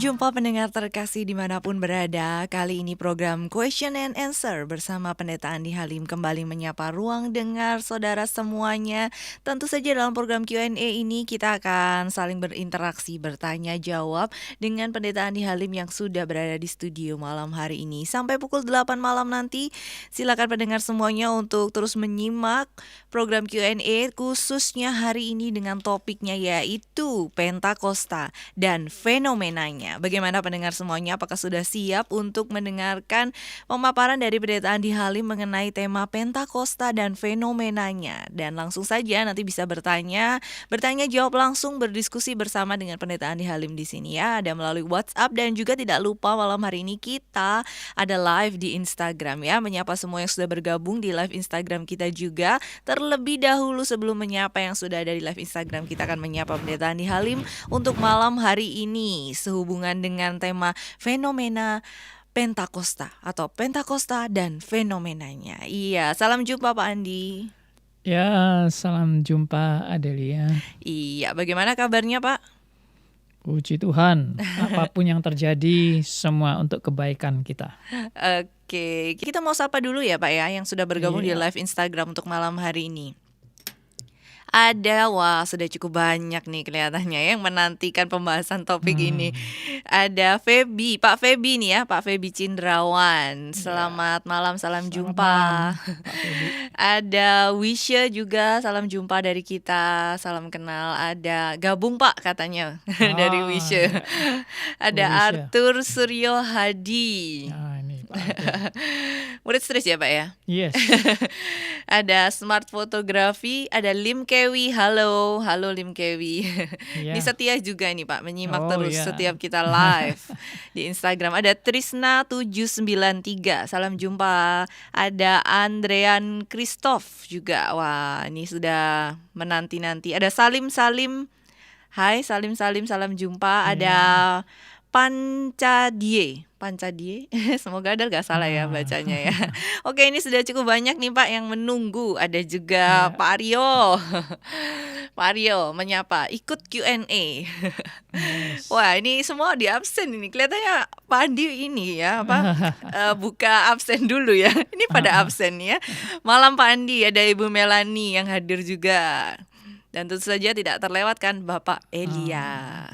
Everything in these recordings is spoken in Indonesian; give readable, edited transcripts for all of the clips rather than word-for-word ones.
Jumpa pendengar terkasih dimanapun berada. Kali ini program Question and Answer bersama Pendeta Andi Halim kembali menyapa ruang dengar saudara semuanya. Tentu saja dalam program Q&A ini kita akan saling berinteraksi, bertanya jawab dengan Pendeta Andi Halim yang sudah berada di studio malam hari ini. Sampai pukul 8 malam nanti, silakan pendengar semuanya untuk terus menyimak program Q&A khususnya hari ini dengan topiknya yaitu Pentakosta dan fenomenanya. Bagaimana pendengar semuanya, apakah sudah siap untuk mendengarkan pemaparan dari Pendeta Andi Halim mengenai tema Pentakosta dan fenomenanya? Dan langsung saja nanti bisa bertanya jawab langsung, berdiskusi bersama dengan Pendeta Andi Halim di sini ya. Ada melalui WhatsApp dan juga tidak lupa malam hari ini kita ada live di Instagram ya. Menyapa semua yang sudah bergabung di live Instagram kita juga. Terlebih dahulu sebelum menyapa yang sudah ada di live Instagram, kita akan menyapa Pendeta Andi Halim untuk malam hari ini sehubungan dengan tema fenomena Pentakosta atau Pentakosta dan fenomenanya. Iya, salam jumpa Pak Andi. Ya, salam jumpa Adelia. Iya, bagaimana kabarnya Pak? Puji Tuhan, apapun yang terjadi semua untuk kebaikan kita. Oke, kita mau sapa dulu ya Pak ya yang sudah bergabung di live Instagram untuk malam hari ini. Wah sudah cukup banyak nih kelihatannya yang menantikan pembahasan topik ini. Ada Feby, Pak Feby nih ya, Pak Feby Cindrawan. Selamat malam, salam jumpa. Malam, Pak Feby. Ada Wisya juga, salam jumpa dari kita, salam kenal. Ada gabung Pak katanya dari Wisya. Ada Wisya. Arthur Suryo Hadi. Ini Pak Murid stres ya Pak ya? Yes. Ada Smart Fotografi, ada Lim Kewi. Halo Lim Kewi. Yeah. Ini setia juga nih Pak, menyimak terus setiap kita live di Instagram. Ada Trisna 793, salam jumpa. Ada Andrean Christoph juga. Wah, ini sudah menanti-nanti. Ada Salim. Hai Salim, salam jumpa. Ada Pancadie, semoga ada gak salah ya bacanya ya. Oke, ini sudah cukup banyak nih Pak yang menunggu. Ada juga Pak Aryo menyapa, ikut Q&A. Wah, ini semua di absen ini. Kelihatannya Pak Andi ini ya buka absen dulu ya. Ini pada absen ya. Malam Pak Andi, ada Ibu Melani yang hadir juga. Dan tentu saja tidak terlewatkan Bapak Elia.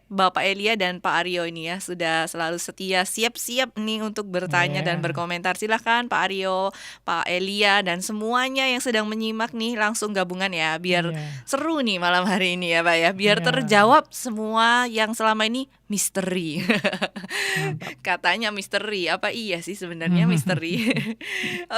Bapak Elia dan Pak Aryo ini ya sudah selalu setia, siap-siap nih untuk bertanya dan berkomentar. Silahkan Pak Aryo, Pak Elia dan semuanya yang sedang menyimak nih langsung gabungan ya, biar seru nih malam hari ini ya Pak ya. Biar terjawab semua yang selama ini misteri. Katanya misteri, apa iya sih sebenarnya misteri?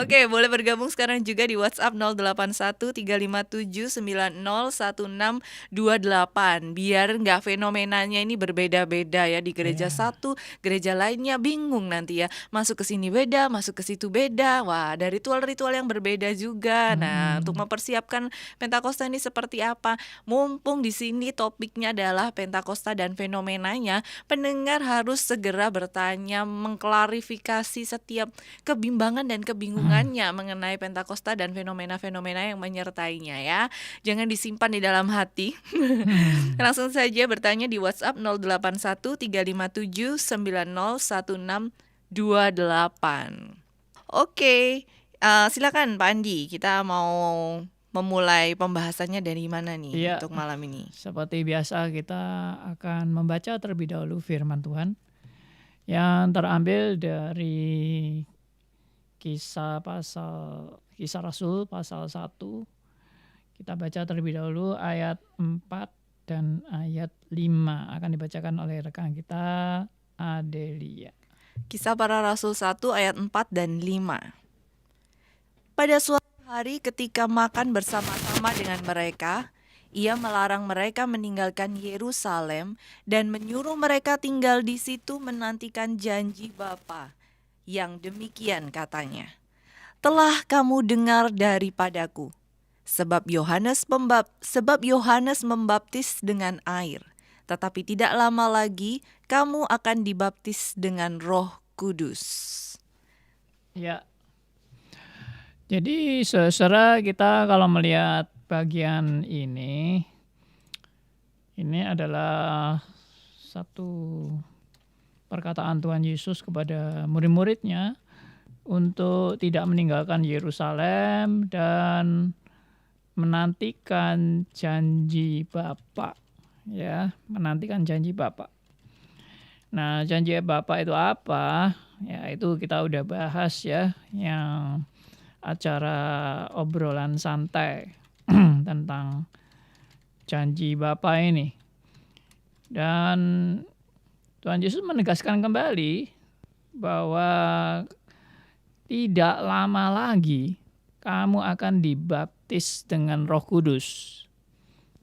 Oke, boleh bergabung sekarang juga di WhatsApp 081 357 901628. Biar nggak fenomenanya ini berbeda-beda ya di gereja satu, gereja lainnya bingung nanti ya. Masuk ke sini beda, masuk ke situ beda. Wah, ada ritual-ritual yang berbeda juga. Nah, untuk mempersiapkan Pentakosta ini seperti apa? Mumpung di sini topiknya adalah Pentakosta dan fenomenanya, pendengar harus segera bertanya, mengklarifikasi setiap kebimbangan dan kebingungannya mengenai Pentakosta dan fenomena-fenomena yang menyertainya ya. Jangan disimpan di dalam hati. Langsung saja bertanya di WhatsApp 081 357 901628. Oke, silakan Pak Andi, kita mau memulai pembahasannya dari mana nih untuk malam ini? Seperti biasa kita akan membaca terlebih dahulu firman Tuhan yang terambil dari Kisah Rasul pasal 1. Kita baca terlebih dahulu ayat 4 dan ayat 5. Akan dibacakan oleh rekan kita Adelia. Kisah Para Rasul 1 ayat 4 dan 5. Pada suatu hari ketika makan bersama-sama dengan mereka, ia melarang mereka meninggalkan Yerusalem dan menyuruh mereka tinggal di situ menantikan janji Bapa. Yang demikian katanya, telah kamu dengar daripadaku, sebab Yohanes membaptis dengan air, tetapi tidak lama lagi kamu akan dibaptis dengan Roh Kudus. Ya. Jadi saudara kita kalau melihat bagian ini adalah satu perkataan Tuhan Yesus kepada murid-muridnya untuk tidak meninggalkan Yerusalem dan menantikan janji Bapa, ya, menantikan janji Bapa. Nah, janji Bapa itu apa? Ya, itu kita udah bahas ya, yang acara obrolan santai tentang janji Bapa ini. Dan Tuhan Yesus menegaskan kembali bahwa tidak lama lagi kamu akan dibaptis dengan Roh Kudus.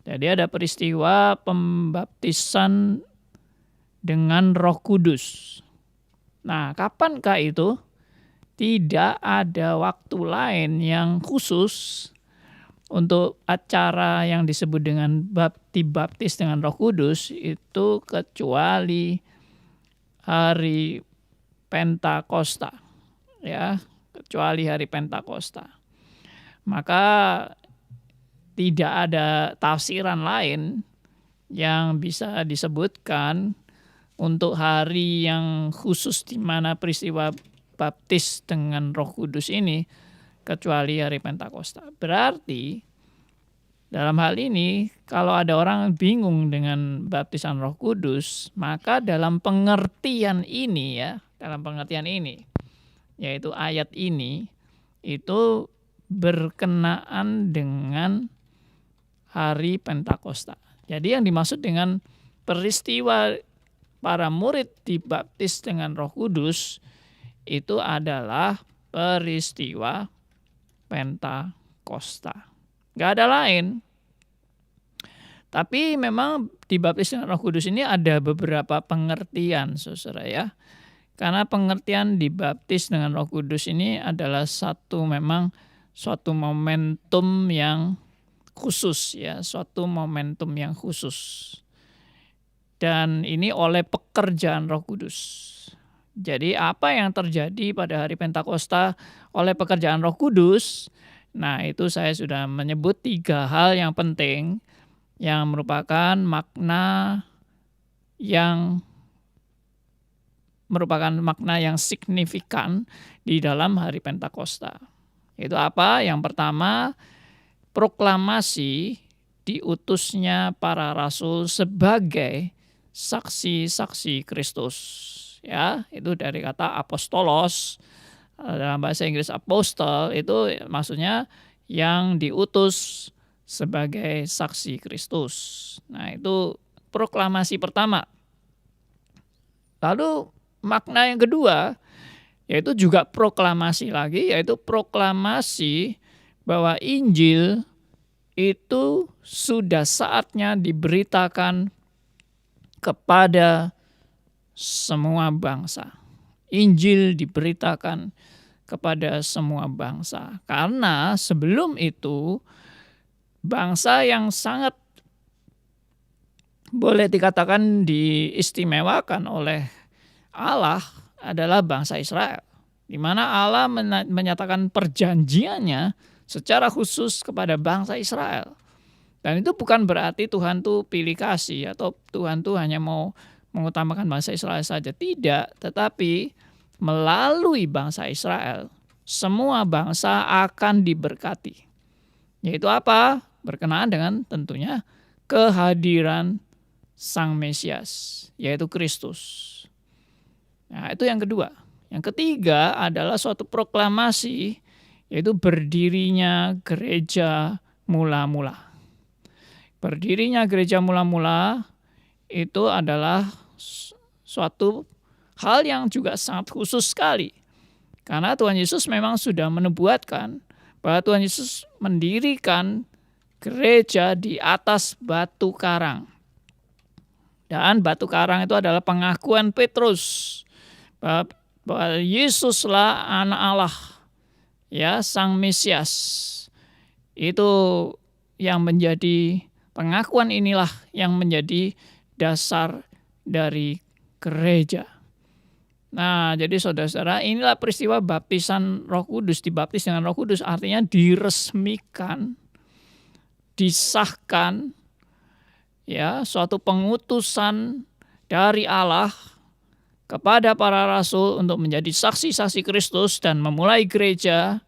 Jadi ada peristiwa pembaptisan dengan Roh Kudus. Nah, kapankah itu? Tidak ada waktu lain yang khusus untuk acara yang disebut dengan dibaptis dengan Roh Kudus itu kecuali hari Pentakosta, ya, kecuali hari Pentakosta. Maka tidak ada tafsiran lain yang bisa disebutkan untuk hari yang khusus di mana peristiwa baptis dengan Roh Kudus ini kecuali hari Pentakosta. Berarti dalam hal ini kalau ada orang bingung dengan baptisan Roh Kudus, maka dalam pengertian ini ya, yaitu ayat ini itu berkenaan dengan hari Pentakosta. Jadi yang dimaksud dengan peristiwa para murid dibaptis dengan Roh Kudus itu adalah peristiwa Pentakosta. Gak ada lain. Tapi memang dibaptis dengan Roh Kudus ini ada beberapa pengertian, saudara ya. Karena pengertian dibaptis dengan Roh Kudus ini adalah suatu momentum yang khusus ya, suatu momentum yang khusus. Dan ini oleh pekerjaan Roh Kudus. Jadi apa yang terjadi pada hari Pentakosta oleh pekerjaan Roh Kudus? Nah, itu saya sudah menyebut 3 hal yang penting yang merupakan makna yang signifikan di dalam hari Pentakosta. Itu apa? Yang pertama, proklamasi diutusnya para rasul sebagai saksi-saksi Kristus. Ya, itu dari kata apostolos. Dalam bahasa Inggris apostle itu maksudnya yang diutus sebagai saksi Kristus. Nah, itu proklamasi pertama. Lalu makna yang kedua yaitu juga proklamasi lagi, yaitu proklamasi bahwa Injil itu sudah saatnya diberitakan kepada semua bangsa. Injil diberitakan kepada semua bangsa. Karena sebelum itu bangsa yang sangat boleh dikatakan diistimewakan oleh Allah adalah bangsa Israel. Di mana Allah menyatakan perjanjiannya secara khusus kepada bangsa Israel. Dan itu bukan berarti Tuhan tuh pilih kasih atau Tuhan tuh hanya mau mengutamakan bangsa Israel saja. Tidak, tetapi melalui bangsa Israel, semua bangsa akan diberkati. Yaitu apa? Berkenaan dengan tentunya kehadiran Sang Mesias, yaitu Kristus. Nah, itu yang kedua. Yang ketiga adalah suatu proklamasi, yaitu berdirinya gereja mula-mula. Berdirinya gereja mula-mula itu adalah suatu hal yang juga sangat khusus sekali. Karena Tuhan Yesus memang sudah menubuatkan bahwa Tuhan Yesus mendirikan gereja di atas batu karang. Dan batu karang itu adalah pengakuan Petrus bahwa Yesuslah anak Allah, ya, Sang Mesias. Itu yang menjadi pengakuan inilah yang menjadi dasar dari gereja. Nah, jadi saudara-saudara, inilah peristiwa baptisan Roh Kudus, dibaptis dengan Roh Kudus artinya diresmikan, disahkan, ya, suatu pengutusan dari Allah kepada para rasul untuk menjadi saksi-saksi Kristus dan memulai gereja,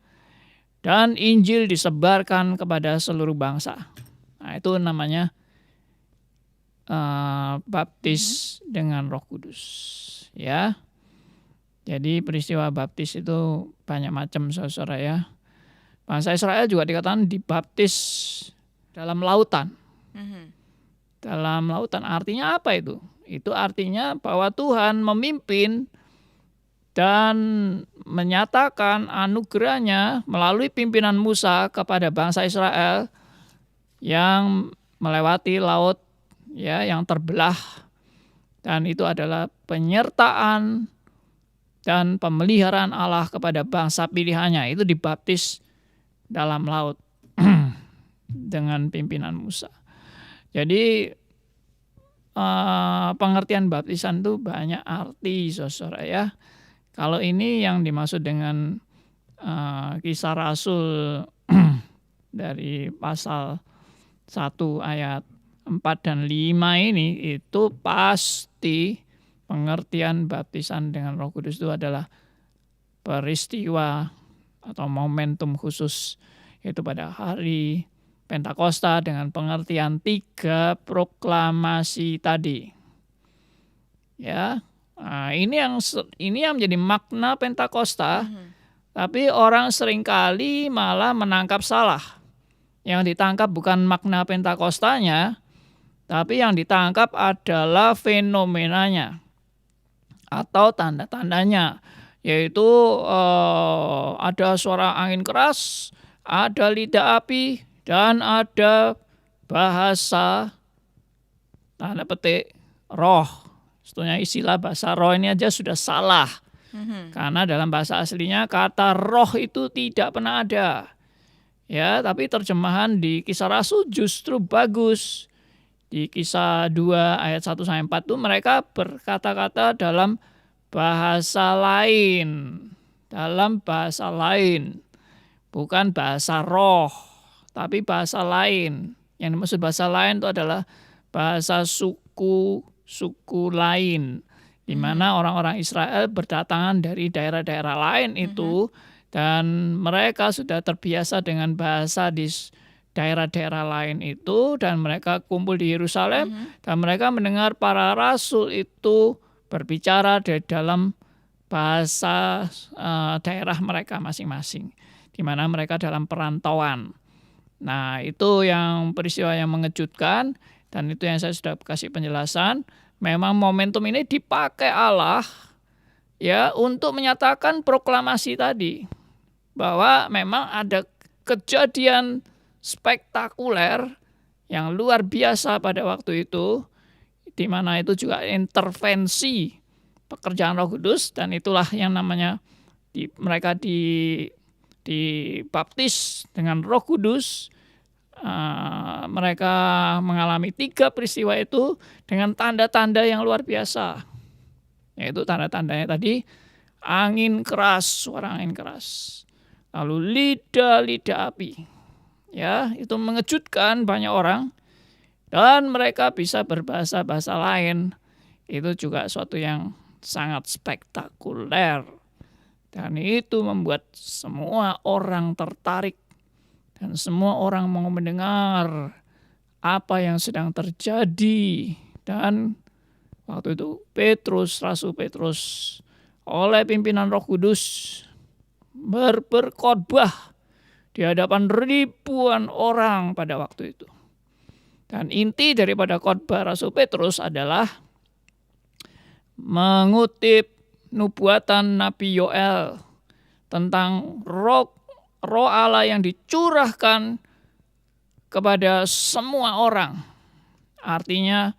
dan Injil disebarkan kepada seluruh bangsa. Nah, itu namanya baptis dengan Roh Kudus, ya. Jadi peristiwa baptis itu banyak macam, saudara ya. Bangsa Israel juga dikatakan dibaptis dalam lautan. Dalam lautan artinya apa itu? Itu artinya bahwa Tuhan memimpin dan menyatakan anugerahnya melalui pimpinan Musa kepada bangsa Israel yang melewati laut, ya, yang terbelah, dan itu adalah penyertaan dan pemeliharaan Allah kepada bangsa pilihannya. Itu dibaptis dalam laut dengan pimpinan Musa. Jadi pengertian baptisan itu banyak arti, saudara ya. Kalau ini yang dimaksud dengan Kisah Rasul dari pasal 1 ayat 4 dan 5 ini, itu pasti pengertian baptisan dengan Roh Kudus itu adalah peristiwa atau momentum khusus, yaitu pada hari Pentakosta dengan pengertian 3 proklamasi tadi. Ya, nah, ini yang menjadi makna Pentakosta, tapi orang seringkali malah menangkap salah. Yang ditangkap bukan makna Pentakostanya, tapi yang ditangkap adalah fenomenanya atau tanda-tandanya, yaitu ada suara angin keras, ada lidah api, dan ada bahasa tanda petik roh. Sebetulnya istilah bahasa roh ini aja sudah salah. Karena dalam bahasa aslinya kata roh itu tidak pernah ada. Ya, tapi terjemahan di Kisah Rasul justru bagus. Di Kisah 2 ayat 1-4 itu mereka berkata-kata dalam bahasa lain. Dalam bahasa lain. Bukan bahasa roh, tapi bahasa lain. Yang dimaksud bahasa lain itu adalah bahasa suku lain, di mana orang-orang Israel berdatangan dari daerah-daerah lain itu, dan mereka sudah terbiasa dengan bahasa di daerah-daerah lain itu, dan mereka kumpul di Yerusalem, dan mereka mendengar para rasul itu berbicara di dalam bahasa daerah mereka masing-masing, di mana mereka dalam perantauan. Nah, itu yang peristiwa yang mengejutkan, dan itu yang saya sudah kasih penjelasan. Memang momentum ini dipakai Allah, ya, untuk menyatakan proklamasi tadi, bahwa memang ada kejadian spektakuler yang luar biasa pada waktu itu, di mana itu juga intervensi pekerjaan Roh Kudus, dan itulah yang namanya mereka dibaptis dengan Roh Kudus. Mereka mengalami 3 peristiwa itu dengan tanda-tanda yang luar biasa, yaitu tanda-tandanya tadi angin keras, suara angin keras, lalu lidah api, ya, itu mengejutkan banyak orang, dan mereka bisa berbahasa-bahasa lain. Itu juga suatu yang sangat spektakuler. Dan itu membuat semua orang tertarik, dan semua orang mau mendengar apa yang sedang terjadi. Dan waktu itu Rasul Petrus oleh pimpinan Roh Kudus berkhotbah di hadapan ribuan orang pada waktu itu. Dan inti daripada khotbah Rasul Petrus adalah mengutip nubuatan Nabi Yoel tentang roh Allah yang dicurahkan kepada semua orang. Artinya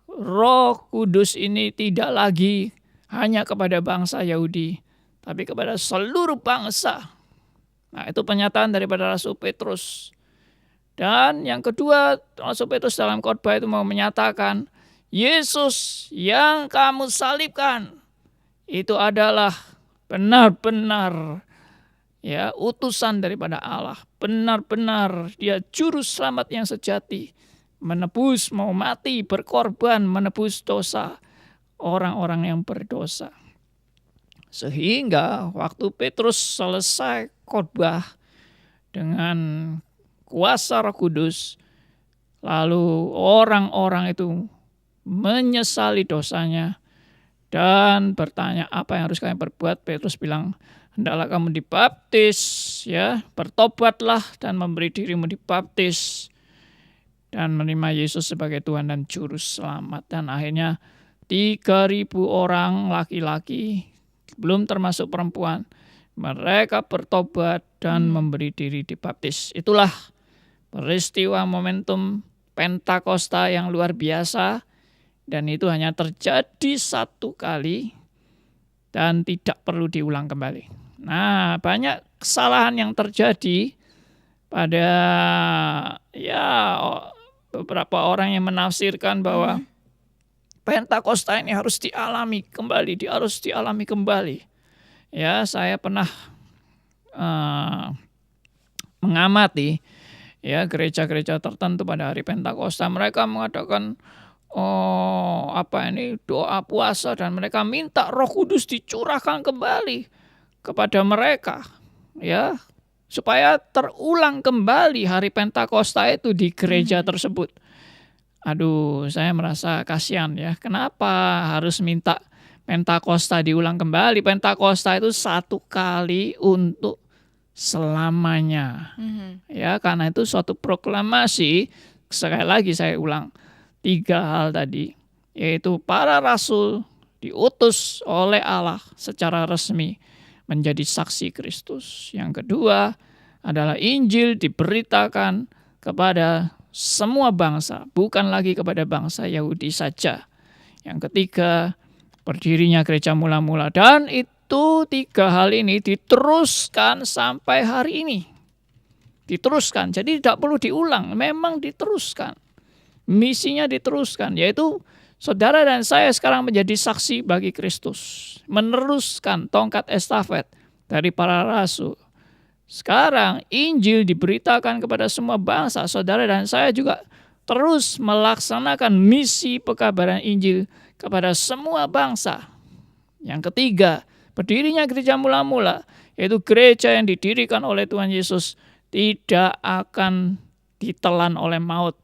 Roh Kudus ini tidak lagi hanya kepada bangsa Yahudi, tapi kepada seluruh bangsa. Nah, itu pernyataan daripada Rasul Petrus. Dan yang kedua, Rasul Petrus dalam khotbah itu mau menyatakan, Yesus yang kamu salibkan itu adalah benar-benar, ya, utusan daripada Allah. Benar-benar dia juru selamat yang sejati. menebus, mau mati, berkorban, menebus dosa orang-orang yang berdosa. Sehingga waktu Petrus selesai khotbah dengan kuasa Roh Kudus, lalu orang-orang itu menyesali dosanya dan bertanya, apa yang harus kami perbuat? Petrus bilang, hendaklah kamu dibaptis, ya, bertobatlah dan memberi dirimu dibaptis dan menerima Yesus sebagai Tuhan dan Juru Selamat. Dan akhirnya 3.000 orang laki-laki, belum termasuk perempuan, mereka bertobat dan memberi diri dibaptis. Itulah peristiwa momentum Pentakosta yang luar biasa, dan itu hanya terjadi satu kali dan tidak perlu diulang kembali. Nah, banyak kesalahan yang terjadi pada beberapa orang yang menafsirkan bahwa Pentakosta ini harus dialami kembali. Ya, saya pernah mengamati ya gereja-gereja tertentu pada hari Pentakosta. Mereka mengadakan doa puasa dan mereka minta Roh Kudus dicurahkan kembali kepada mereka, ya, supaya terulang kembali hari Pentakosta itu di gereja tersebut. Aduh, saya merasa kasihan ya. Kenapa harus minta Pentakosta diulang kembali? Pentakosta itu satu kali untuk selamanya. Ya, karena itu suatu proklamasi. Sekali lagi saya ulang, 3 hal tadi, yaitu para rasul diutus oleh Allah secara resmi menjadi saksi Kristus. Yang kedua adalah Injil diberitakan kepada semua bangsa, bukan lagi kepada bangsa Yahudi saja. Yang ketiga, berdirinya gereja mula-mula, dan itu 3 hal ini diteruskan sampai hari ini. Diteruskan, jadi tidak perlu diulang, memang diteruskan. Misinya diteruskan, yaitu saudara dan saya sekarang menjadi saksi bagi Kristus, meneruskan tongkat estafet dari para rasul. Sekarang Injil diberitakan kepada semua bangsa. Saudara dan saya juga terus melaksanakan misi pekabaran Injil kepada semua bangsa. Yang ketiga, berdirinya gereja mula-mula, yaitu gereja yang didirikan oleh Tuhan Yesus, tidak akan ditelan oleh maut,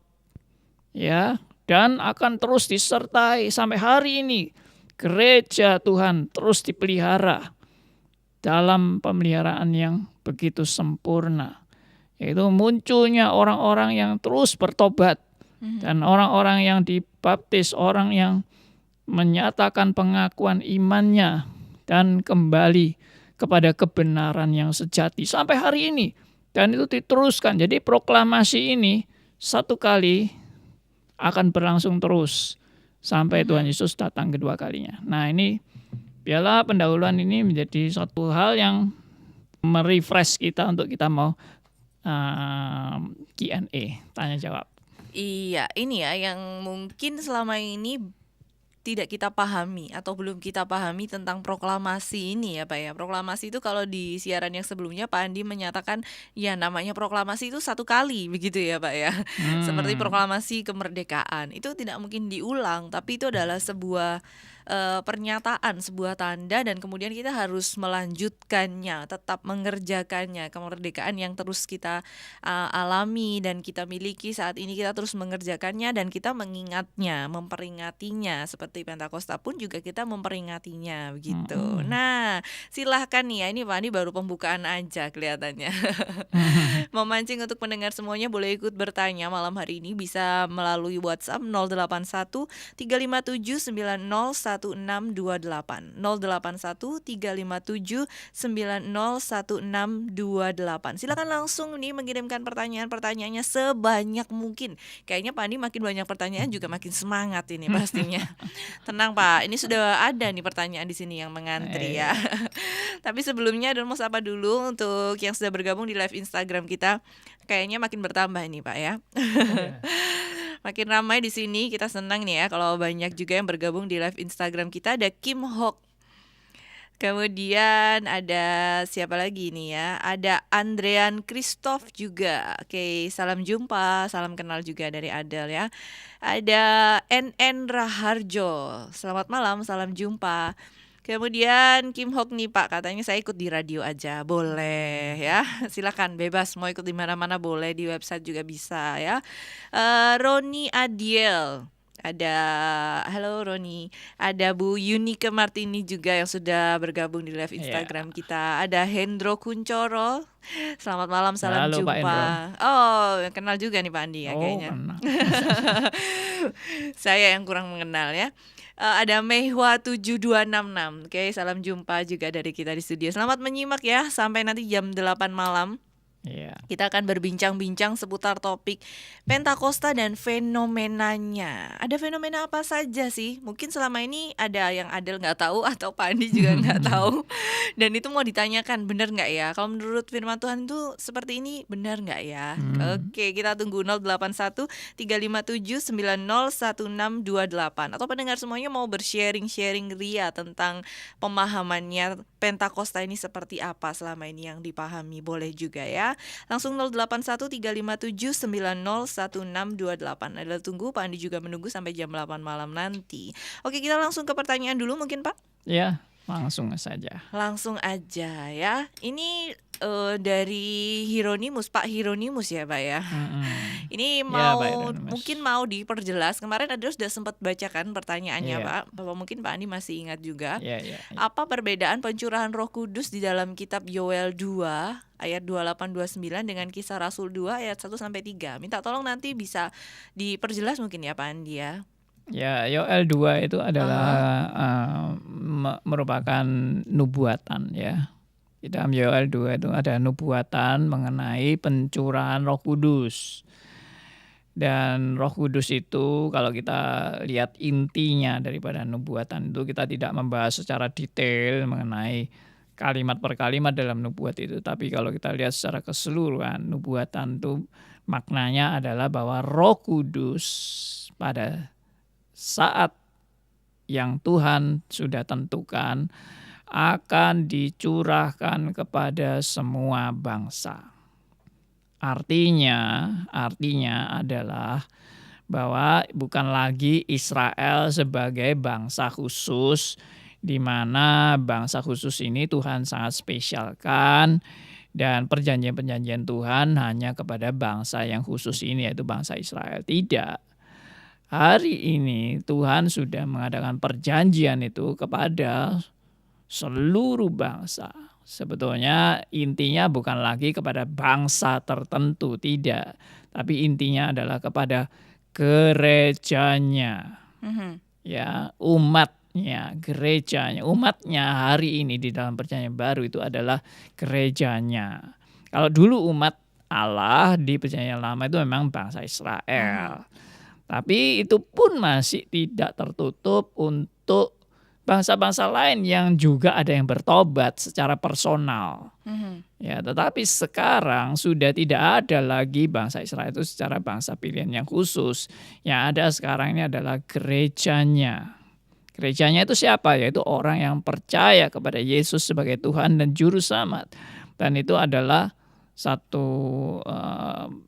ya, dan akan terus disertai sampai hari ini. Gereja Tuhan terus dipelihara dalam pemeliharaan yang begitu sempurna, yaitu munculnya orang-orang yang terus bertobat dan orang-orang yang dibaptis, orang yang menyatakan pengakuan imannya dan kembali kepada kebenaran yang sejati sampai hari ini. Dan itu diteruskan. Jadi proklamasi ini satu kali akan berlangsung terus sampai Tuhan Yesus datang kedua kalinya. Nah, ini biarlah pendahuluan ini menjadi suatu hal yang merefresh kita untuk kita mau Q&A, tanya jawab. Iya, ini ya yang mungkin selama ini tidak kita pahami atau belum kita pahami tentang proklamasi ini ya Pak ya. Proklamasi itu kalau di siaran yang sebelumnya Pak Andi menyatakan ya namanya proklamasi itu satu kali begitu ya Pak ya. Seperti proklamasi kemerdekaan itu tidak mungkin diulang, tapi itu adalah sebuah pernyataan, sebuah tanda, dan kemudian kita harus melanjutkannya, tetap mengerjakannya. Kemerdekaan yang terus kita alami dan kita miliki saat ini, kita terus mengerjakannya dan kita mengingatnya, memperingatinya. Seperti Pentakosta pun juga kita memperingatinya begitu. Nah, silahkan nih ya, ini Pak Andi baru pembukaan aja kelihatannya. Memancing untuk pendengar semuanya boleh ikut bertanya malam hari ini, bisa melalui WhatsApp 081 357 901628 081 357 901628. Silakan langsung nih mengirimkan pertanyaan-pertanyaannya sebanyak mungkin. Kayaknya Pak Andi makin banyak pertanyaan juga makin semangat ini pastinya. Tenang Pak, ini sudah ada nih pertanyaan di sini yang mengantri ya. Tapi sebelumnya mau sapa dulu untuk yang sudah bergabung di live Instagram kita. Kayaknya makin bertambah nih Pak ya. Makin ramai di sini, kita senang nih ya kalau banyak juga yang bergabung di live Instagram kita. Ada Kim Hok. Kemudian ada siapa lagi nih ya? Ada Andrean Christoph juga. Oke, salam jumpa, salam kenal juga dari Adel ya. Ada NN Raharjo. Selamat malam, salam jumpa. Kemudian Kim Hok nih Pak, katanya saya ikut di radio aja. Boleh ya. Silakan bebas mau ikut di mana-mana boleh, di website juga bisa ya. Roni Adiel. Ada halo Roni, ada Bu Yunike Martini juga yang sudah bergabung di live Ya. Instagram kita. Ada Hendro Kuncoro. Selamat malam, salam Halo Pak jumpa. Hendro. Oh, kenal juga nih Pak Andi ya Oh, kayaknya. kenal. Saya yang kurang mengenal ya. Ada Mehwa 7266. Oke, salam jumpa juga dari kita di studio. Selamat menyimak ya sampai nanti jam 8 malam. Iya. Kita akan berbincang-bincang seputar topik Pentakosta dan fenomenanya. Ada fenomena apa saja sih? Mungkin selama ini ada yang Adel nggak tahu atau Pak Andi juga nggak tahu. Dan itu mau ditanyakan, benar nggak ya? Kalau menurut firman Tuhan itu seperti ini, benar nggak ya? Oke, kita tunggu 081 357 901628. Atau pendengar semuanya mau bersharing-sharing ria tentang pemahamannya Pentakosta ini seperti apa selama ini yang dipahami, boleh juga ya. Langsung 081 357 901628. Adalah tunggu, Pak Andi juga menunggu sampai jam 8 malam nanti. Oke, kita langsung ke pertanyaan dulu mungkin Pak. Ya, langsung saja. Langsung aja ya. Ini dari Hieronymus, Pak Hieronymus ya Pak ya. Ini Ya, mau Pak Hieronymus. mungkin mau diperjelas. Kemarin Adel sudah sempat bacakan pertanyaannya Iya. Pak. Bapak mungkin Pak Andi masih ingat juga. Ya, ya, ya. Apa perbedaan pencurahan Roh Kudus di dalam kitab Yoel 2 ayat 28-29 dengan Kisah Rasul 2 ayat 1 sampai 3? Minta tolong nanti bisa diperjelas mungkin ya Pak Andi ya. Ya, Yoel 2 itu adalah merupakan nubuatan ya. Di dalam Yoel 2 itu ada nubuatan mengenai pencurahan Roh Kudus. Dan Roh Kudus itu kalau kita lihat intinya daripada nubuatan itu, kita tidak membahas secara detail mengenai kalimat per kalimat dalam nubuat itu. Tapi kalau kita lihat secara keseluruhan, nubuatan itu maknanya adalah bahwa Roh Kudus pada saat yang Tuhan sudah tentukan akan dicurahkan kepada semua bangsa. Artinya adalah bahwa bukan lagi Israel sebagai bangsa khusus, di mana bangsa khusus ini Tuhan sangat spesialkan, dan perjanjian-perjanjian Tuhan hanya kepada bangsa yang khusus ini, yaitu bangsa Israel. Tidak. Hari ini Tuhan sudah mengadakan perjanjian itu kepada seluruh bangsa. Sebetulnya intinya bukan lagi kepada bangsa tertentu, tidak. Tapi intinya adalah kepada gerejanya. Ya, umatnya, gerejanya. Umatnya hari ini di dalam perjanjian baru itu adalah gerejanya. Kalau dulu umat Allah di perjanjian lama itu memang bangsa Israel. Tapi itu pun masih tidak tertutup untuk bangsa-bangsa lain yang juga ada yang bertobat secara personal. Ya, tetapi sekarang sudah tidak ada lagi bangsa Israel itu secara bangsa pilihan yang khusus. Yang ada sekarang ini adalah gerejanya. Gerejanya itu siapa? Yaitu orang yang percaya kepada Yesus sebagai Tuhan dan Juru Selamat. Dan itu adalah satu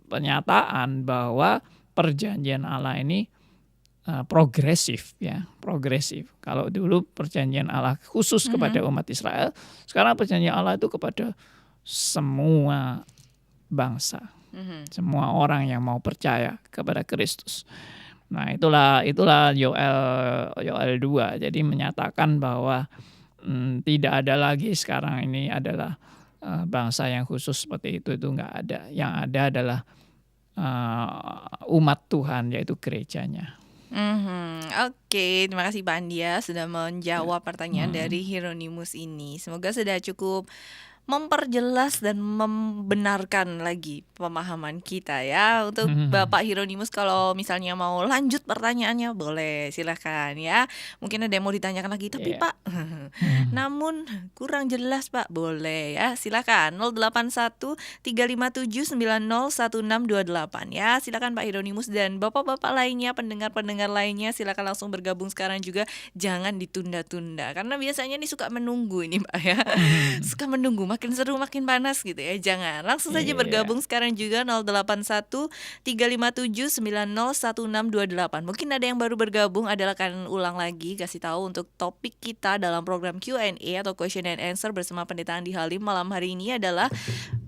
pernyataan bahwa perjanjian Allah ini progresif ya, progresif. Kalau dulu perjanjian Allah khusus kepada umat Israel, sekarang perjanjian Allah itu kepada semua bangsa, semua orang yang mau percaya kepada Kristus. Nah, itulah Yoel 2. Jadi menyatakan bahwa tidak ada lagi sekarang ini adalah bangsa yang khusus seperti itu nggak ada. Yang ada adalah umat Tuhan, yaitu gerejanya. Oke, terima kasih Pak Andi ya sudah menjawab pertanyaan dari Hieronymus ini. Semoga sudah cukup memperjelas dan membenarkan lagi pemahaman kita ya. Untuk Bapak Hieronymus kalau misalnya mau lanjut pertanyaannya boleh, silahkan ya. Mungkin ada yang mau ditanyakan lagi, tapi Iya. Pak, namun kurang jelas Pak, boleh ya. Silakan 081 357 901628 ya. Silakan Pak Hieronymus dan bapak-bapak lainnya, pendengar-pendengar lainnya, silakan langsung bergabung sekarang juga. Jangan ditunda-tunda karena biasanya nih suka menunggu ini Pak ya. Suka menunggu, makin seru makin panas gitu ya. Jangan, langsung saja Iya. bergabung sekarang juga 081 357 901628. Mungkin ada yang baru bergabung, adalah akan ulang lagi kasih tahu untuk topik kita dalam program Q&A atau question and answer bersama Pendeta Andi Halim malam hari ini adalah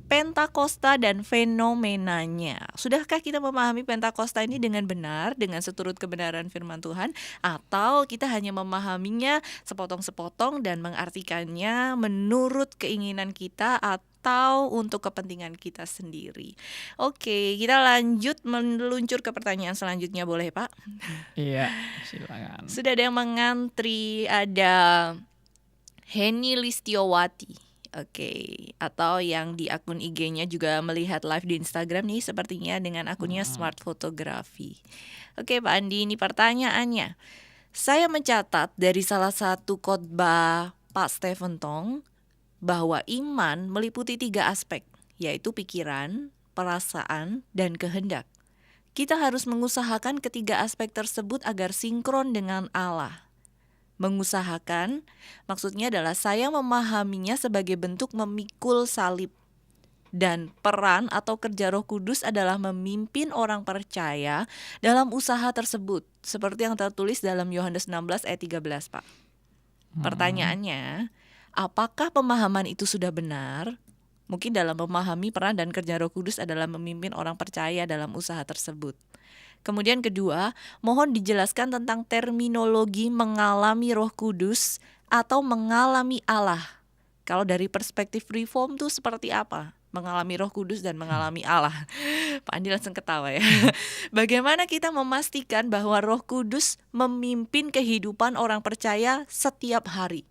Pentakosta dan fenomenanya. Sudahkah kita memahami Pentakosta ini dengan benar, dengan seturut kebenaran firman Tuhan, atau kita hanya memahaminya sepotong-sepotong dan mengartikannya menurut keinginan kita atau untuk kepentingan kita sendiri? Oke, kita lanjut meluncur ke pertanyaan selanjutnya, boleh Pak? Iya, silakan. Sudah ada yang mengantri, ada Heni Listiowati. Oke, atau yang di akun IG-nya juga melihat live di Instagram nih sepertinya dengan akunnya Smart Fotografi. Oke Pak Andi, ini pertanyaannya. Saya mencatat dari salah satu khotbah Pak Stephen Tong bahwa iman meliputi 3 aspek, yaitu pikiran, perasaan, dan kehendak. Kita harus mengusahakan ketiga aspek tersebut agar sinkron dengan Allah. Mengusahakan maksudnya adalah saya memahaminya sebagai bentuk memikul salib. Dan peran atau kerja Roh Kudus adalah memimpin orang percaya dalam usaha tersebut, seperti yang tertulis dalam Yohanes 16 ayat 13, Pak. Pertanyaannya, apakah pemahaman itu sudah benar? Mungkin dalam memahami peran dan kerja Roh Kudus adalah memimpin orang percaya dalam usaha tersebut. Kemudian kedua, mohon dijelaskan tentang terminologi mengalami Roh Kudus atau mengalami Allah. Kalau dari perspektif Reform tuh seperti apa? Mengalami Roh Kudus dan mengalami Allah. Pak Andi langsung ketawa ya. Bagaimana kita memastikan bahwa Roh Kudus memimpin kehidupan orang percaya setiap hari?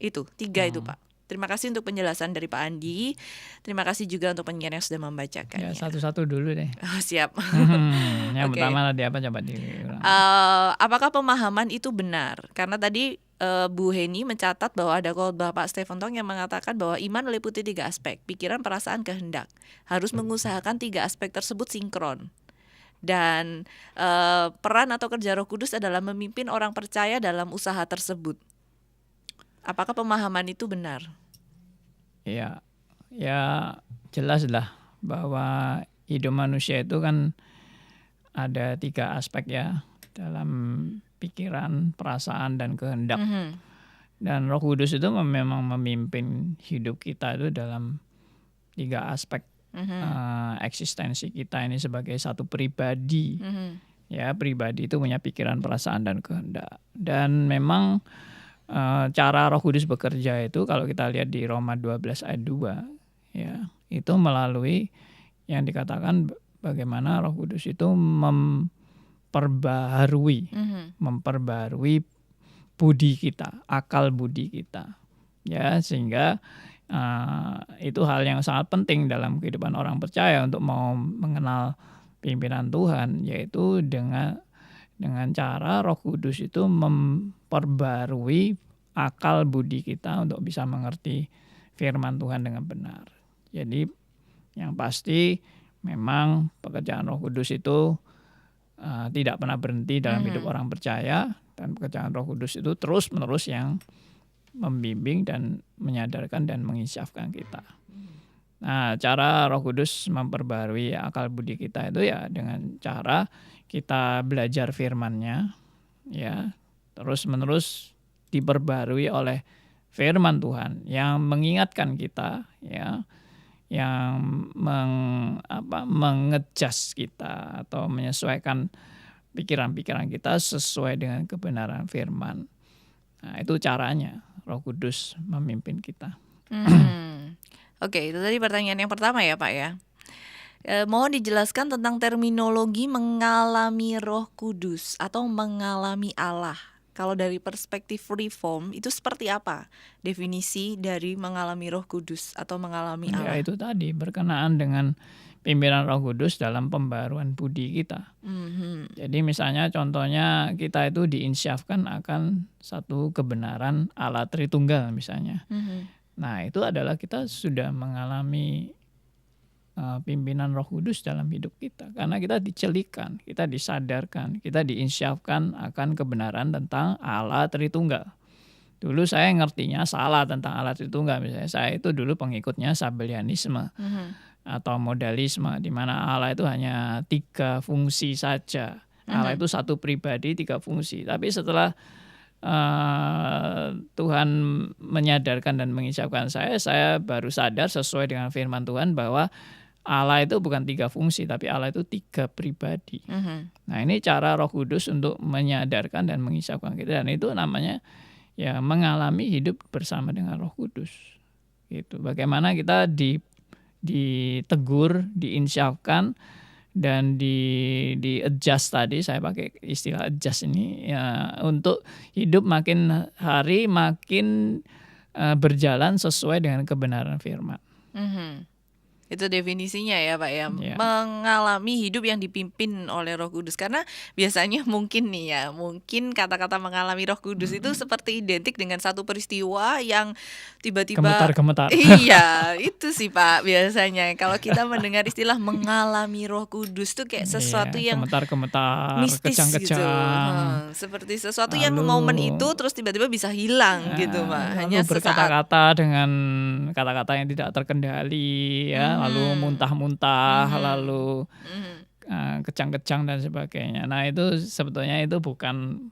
Itu, 3 itu Pak. Terima kasih untuk penjelasan dari Pak Andi. Terima kasih juga untuk penyiar yang sudah membacakannya. Ya, satu-satu dulu deh. Siap. Yang Oke. pertama tadi apa, coba diulang. Apakah pemahaman itu benar? Karena tadi Bu Heni mencatat bahwa ada khotbah Pak Stephen Tong yang mengatakan bahwa iman meliputi 3 aspek, pikiran, perasaan, kehendak. Harus mengusahakan 3 aspek tersebut sinkron. Dan peran atau kerja Roh Kudus adalah memimpin orang percaya dalam usaha tersebut. Apakah pemahaman itu benar? Ya jelas lah bahwa hidup manusia itu kan ada 3 aspek ya, dalam pikiran, perasaan, dan kehendak. Dan Roh Kudus itu memang memimpin hidup kita itu dalam 3 aspek eksistensi kita ini sebagai satu pribadi. Ya, pribadi itu punya pikiran, perasaan, dan kehendak. Dan memang cara Roh Kudus bekerja itu kalau kita lihat di Roma 12 ayat 2 ya, itu melalui yang dikatakan bagaimana Roh Kudus itu memperbaharui budi kita, akal budi kita. Ya, sehingga itu hal yang sangat penting dalam kehidupan orang percaya untuk mau mengenal pimpinan Tuhan, yaitu dengan cara Roh Kudus itu memperbarui akal budi kita untuk bisa mengerti firman Tuhan dengan benar. Jadi yang pasti memang pekerjaan Roh Kudus itu tidak pernah berhenti dalam hidup orang percaya, dan pekerjaan Roh Kudus itu terus-menerus yang membimbing dan menyadarkan dan menginsyafkan kita. Nah, cara Roh Kudus memperbarui akal budi kita itu ya dengan cara kita belajar firman-Nya, ya, terus-menerus diperbarui oleh firman Tuhan yang mengingatkan kita, ya, yang mengejas kita atau menyesuaikan pikiran-pikiran kita sesuai dengan kebenaran firman. Nah, itu caranya Roh Kudus memimpin kita. Oke, itu tadi pertanyaan yang pertama ya Pak ya. Mohon dijelaskan tentang terminologi mengalami Roh Kudus atau mengalami Allah. Kalau dari perspektif reform itu seperti apa definisi dari mengalami Roh Kudus atau mengalami Ya Allah? itu tadi berkenaan dengan pimpinan Roh Kudus dalam pembaruan budi kita. Mhm. Jadi misalnya contohnya kita itu diinsyafkan akan satu kebenaran Allah Tritunggal misalnya. Mhm. Nah itu adalah kita sudah mengalami pimpinan Roh Kudus dalam hidup kita. Karena kita dicelikan, kita disadarkan, kita diinsyafkan akan kebenaran tentang Allah Tritunggal. Dulu saya ngertinya salah tentang Allah Tritunggal. Misalnya saya itu dulu pengikutnya Sabellianisme Mhm. atau modalisme, di mana Allah itu hanya 3 fungsi saja. Allah Mhm. itu satu pribadi 3 fungsi. Tapi setelah Tuhan menyadarkan dan menginsyafkan saya baru sadar sesuai dengan firman Tuhan bahwa Allah itu bukan 3 fungsi, tapi Allah itu 3 pribadi. Mhm. Nah ini cara Roh Kudus untuk menyadarkan dan mengisahkan kita. Dan itu namanya ya mengalami hidup bersama dengan Roh Kudus. Gitu. Bagaimana kita ditegur, diinsyafkan, dan di adjust tadi, saya pakai istilah adjust ini, ya, untuk hidup makin hari makin berjalan sesuai dengan kebenaran firman. Mhm. Itu definisinya ya Pak ya, Ya. mengalami hidup yang dipimpin oleh Roh Kudus. Karena biasanya mungkin nih ya, mungkin kata-kata mengalami Roh Kudus itu seperti identik dengan satu peristiwa yang tiba-tiba Gemetar-gemetar. iya, itu sih Pak biasanya. Kalau kita mendengar istilah mengalami Roh Kudus tuh kayak sesuatu Iya, yang gemetar-gemetar, mistis gitu. kejang-kejang, Seperti sesuatu yang lalu momen itu terus tiba-tiba bisa hilang gitu Pak. lalu Hanya sesaat. berkata-kata dengan kata-kata yang tidak terkendali, ya, lalu Mhm. muntah-muntah, Mhm. lalu Mhm. kejang-kejang dan sebagainya. Nah itu sebetulnya itu bukan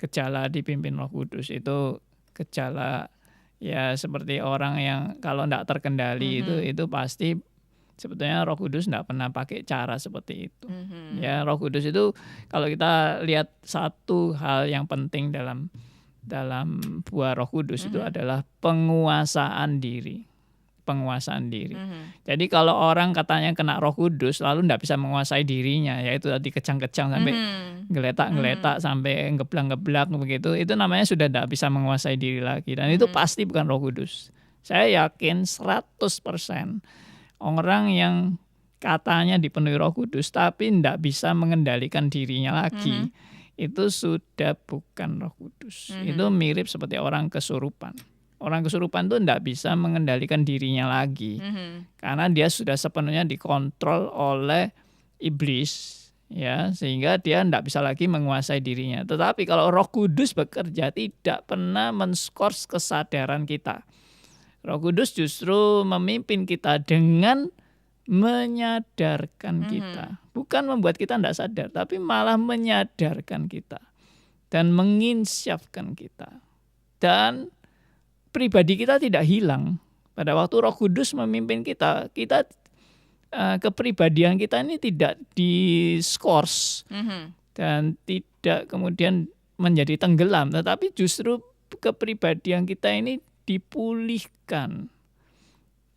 gejala dipimpin Roh Kudus, itu gejala ya seperti orang yang kalau tidak terkendali Mhm. itu pasti sebetulnya Roh Kudus tidak pernah pakai cara seperti itu. Mhm. Ya, Roh Kudus itu kalau kita lihat satu hal yang penting dalam buah Roh Kudus itu Mhm. adalah penguasaan diri. Penguasaan diri. Mhm. Jadi kalau orang katanya kena Roh Kudus lalu tidak bisa menguasai dirinya, yaitu tadi kejang-kejang sampai Mhm. geletak-geletak sampai geblak-geblak begitu, itu namanya sudah tidak bisa menguasai diri lagi, dan itu Mhm. pasti bukan Roh Kudus. Saya yakin 100% orang yang katanya dipenuhi Roh Kudus tapi tidak bisa mengendalikan dirinya lagi, itu sudah bukan Roh Kudus. Itu mirip seperti orang kesurupan. Orang kesurupan itu tidak bisa mengendalikan dirinya lagi, karena dia sudah sepenuhnya dikontrol oleh iblis, ya, sehingga dia tidak bisa lagi menguasai dirinya. Tetapi kalau Roh Kudus bekerja tidak pernah men-skors kesadaran kita. Roh Kudus justru memimpin kita dengan menyadarkan kita. Bukan membuat kita tidak sadar, tapi malah menyadarkan kita dan menginsyafkan kita. Dan pribadi kita tidak hilang. Pada waktu Roh Kudus memimpin kita kepribadian kita ini tidak diskors dan tidak kemudian menjadi tenggelam, tetapi justru kepribadian kita ini dipulihkan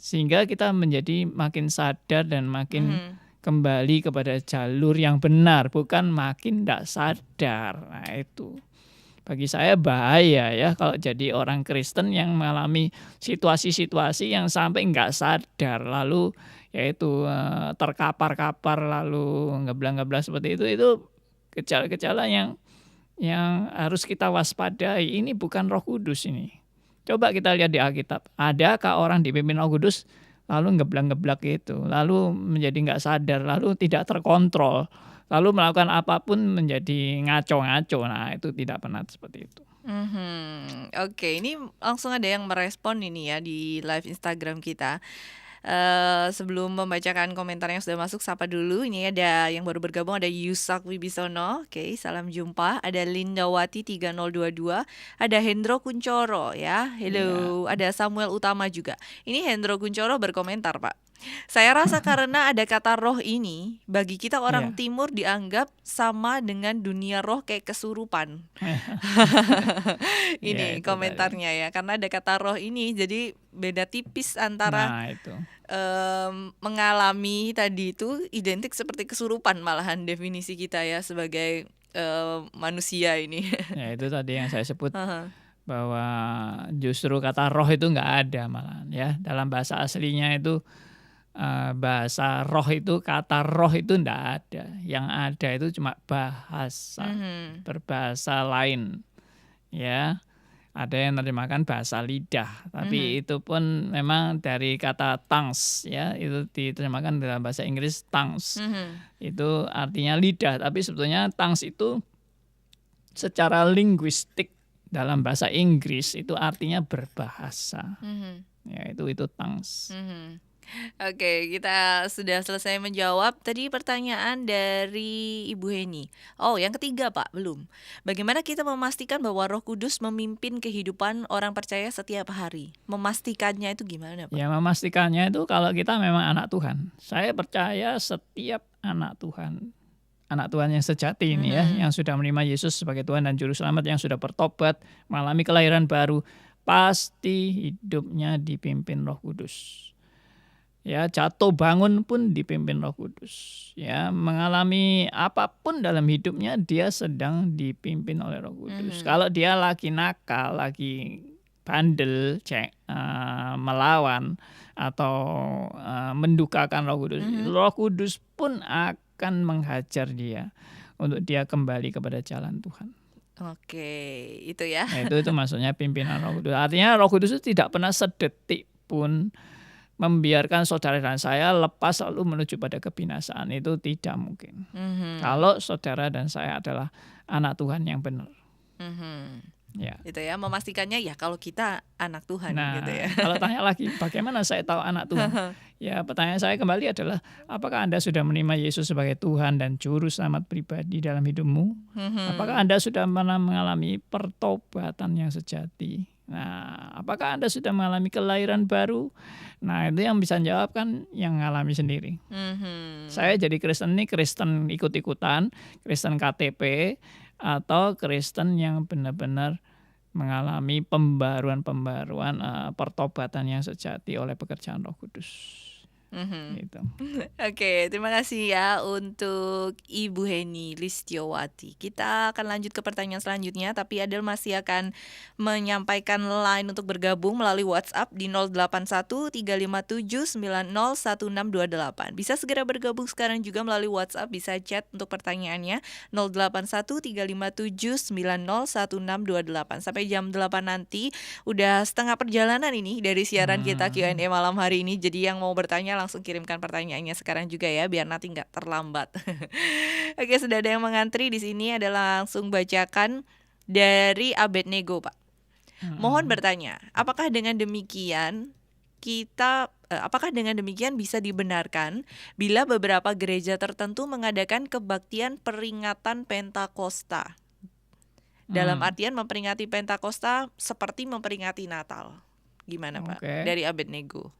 sehingga kita menjadi makin sadar dan makin kembali kepada jalur yang benar, bukan makin tidak sadar. Nah itu bagi saya bahaya ya kalau jadi orang Kristen yang mengalami situasi-situasi yang sampai nggak sadar, lalu yaitu terkapar-kapar lalu ngeblang-ngeblang seperti itu gejala-gejala yang harus kita waspadai. Ini bukan Roh Kudus ini. Coba kita lihat di Alkitab, adakah orang dipimpin Roh Kudus lalu ngeblak-ngeblak itu, lalu menjadi nggak sadar, lalu tidak terkontrol, lalu melakukan apapun menjadi ngaco-ngaco? Nah itu tidak pernah seperti itu. Oke, ini langsung ada yang merespon ini ya di live Instagram kita. Sebelum membacakan komentar yang sudah masuk, sapa dulu. Ini ada yang baru bergabung, ada Yusak Wibisono. Oke, salam jumpa. Ada Lindawati 3022, ada Hendro Kuncoro ya. Hello, ada Samuel Utama juga. Ini Hendro Kuncoro berkomentar, Pak. Saya rasa karena ada kata roh ini, bagi kita orang timur dianggap sama dengan dunia roh kayak kesurupan. Ini komentarnya ya, karena ada kata roh ini, jadi beda tipis antara mengalami tadi itu identik seperti kesurupan, malahan definisi kita ya sebagai manusia ini. Ya itu tadi yang saya sebut Heeh. bahwa justru kata roh itu nggak ada malahan ya. Dalam bahasa aslinya itu bahasa roh itu kata roh itu nggak ada. Yang ada itu cuma bahasa, Mhm. berbahasa lain ya. Ada yang menerjemahkan bahasa lidah, tapi Mhm. itu pun memang dari kata tongues ya, itu diterjemahkan dalam bahasa Inggris tongues. Mhm. Itu artinya lidah, tapi sebetulnya tongues itu secara linguistik dalam bahasa Inggris itu artinya berbahasa. Mhm. Ya, itu tongues. Mhm. Oke, kita sudah selesai menjawab tadi pertanyaan dari Ibu Heni. Oh, yang ketiga Pak, belum. Bagaimana kita memastikan bahwa Roh Kudus memimpin kehidupan orang percaya setiap hari? Memastikannya itu gimana Pak? Ya, memastikannya itu kalau kita memang anak Tuhan. Saya percaya setiap anak Tuhan yang sejati ini ya, Mhm. yang sudah menerima Yesus sebagai Tuhan dan Juru Selamat, yang sudah bertobat, mengalami kelahiran baru, pasti hidupnya dipimpin Roh Kudus. Ya, jatuh bangun pun dipimpin Roh Kudus. Ya, mengalami apapun dalam hidupnya dia sedang dipimpin oleh Roh Kudus. Mhm. Kalau dia lagi nakal, lagi bandel, melawan atau mendukakan Mhm. Roh Kudus pun akan menghajar dia untuk dia kembali kepada jalan Tuhan. Oke, itu ya. Nah, itu maksudnya pimpinan Roh Kudus. Artinya Roh Kudus itu tidak pernah sedetik pun membiarkan saudara dan saya lepas lalu menuju pada kebinasaan. Itu tidak mungkin. Mhm. Kalau saudara dan saya adalah anak Tuhan yang benar. Mhm. Ya. Itu ya, memastikannya ya kalau kita anak Tuhan gitu ya. Nah, kalau tanya lagi, bagaimana saya tahu anak Tuhan? Ya, pertanyaan saya kembali adalah, apakah Anda sudah menerima Yesus sebagai Tuhan dan Juru Selamat pribadi dalam hidupmu? Apakah Mhm. Anda sudah pernah mengalami pertobatan yang sejati? Nah, apakah Anda sudah mengalami kelahiran baru? Nah, itu yang bisa jawab kan yang mengalami sendiri. Saya Mhm. jadi Kristen ini Kristen ikut-ikutan, Kristen KTP, atau Kristen yang benar-benar mengalami pembaruan-pembaruan, pertobatan yang sejati oleh pekerjaan Roh Kudus. Mhm. Gitu. Oke, terima kasih ya untuk Ibu Heni Listiowati. Kita akan lanjut ke pertanyaan selanjutnya, tapi Adel masih akan menyampaikan line untuk bergabung melalui WhatsApp di 081357901628. Bisa segera bergabung sekarang juga melalui WhatsApp, bisa chat untuk pertanyaannya 081357901628. Sampai jam 8 nanti udah setengah perjalanan ini dari siaran kita Q&A malam hari ini. Jadi yang mau bertanya langsung kirimkan pertanyaannya sekarang juga ya, biar nanti nggak terlambat. Oke, sudah ada yang mengantri di sini, ada langsung bacakan dari Abednego, Pak. Mohon bertanya, apakah dengan demikian bisa dibenarkan bila beberapa gereja tertentu mengadakan kebaktian peringatan Pentakosta? Dalam artian memperingati Pentakosta seperti memperingati Natal. Gimana Pak? Oke. Dari Abednego.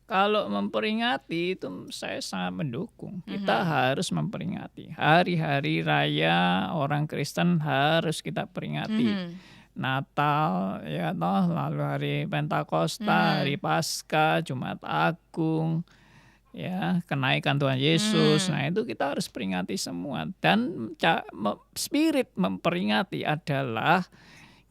Kalau memperingati itu saya sangat mendukung. Kita harus memperingati. Hari-hari raya orang Kristen harus kita peringati. Natal ya toh, lalu hari Pentakosta, hari Paskah, Jumat Agung, ya, kenaikan Tuhan Yesus. Nah, itu kita harus peringati semua. Dan spirit memperingati adalah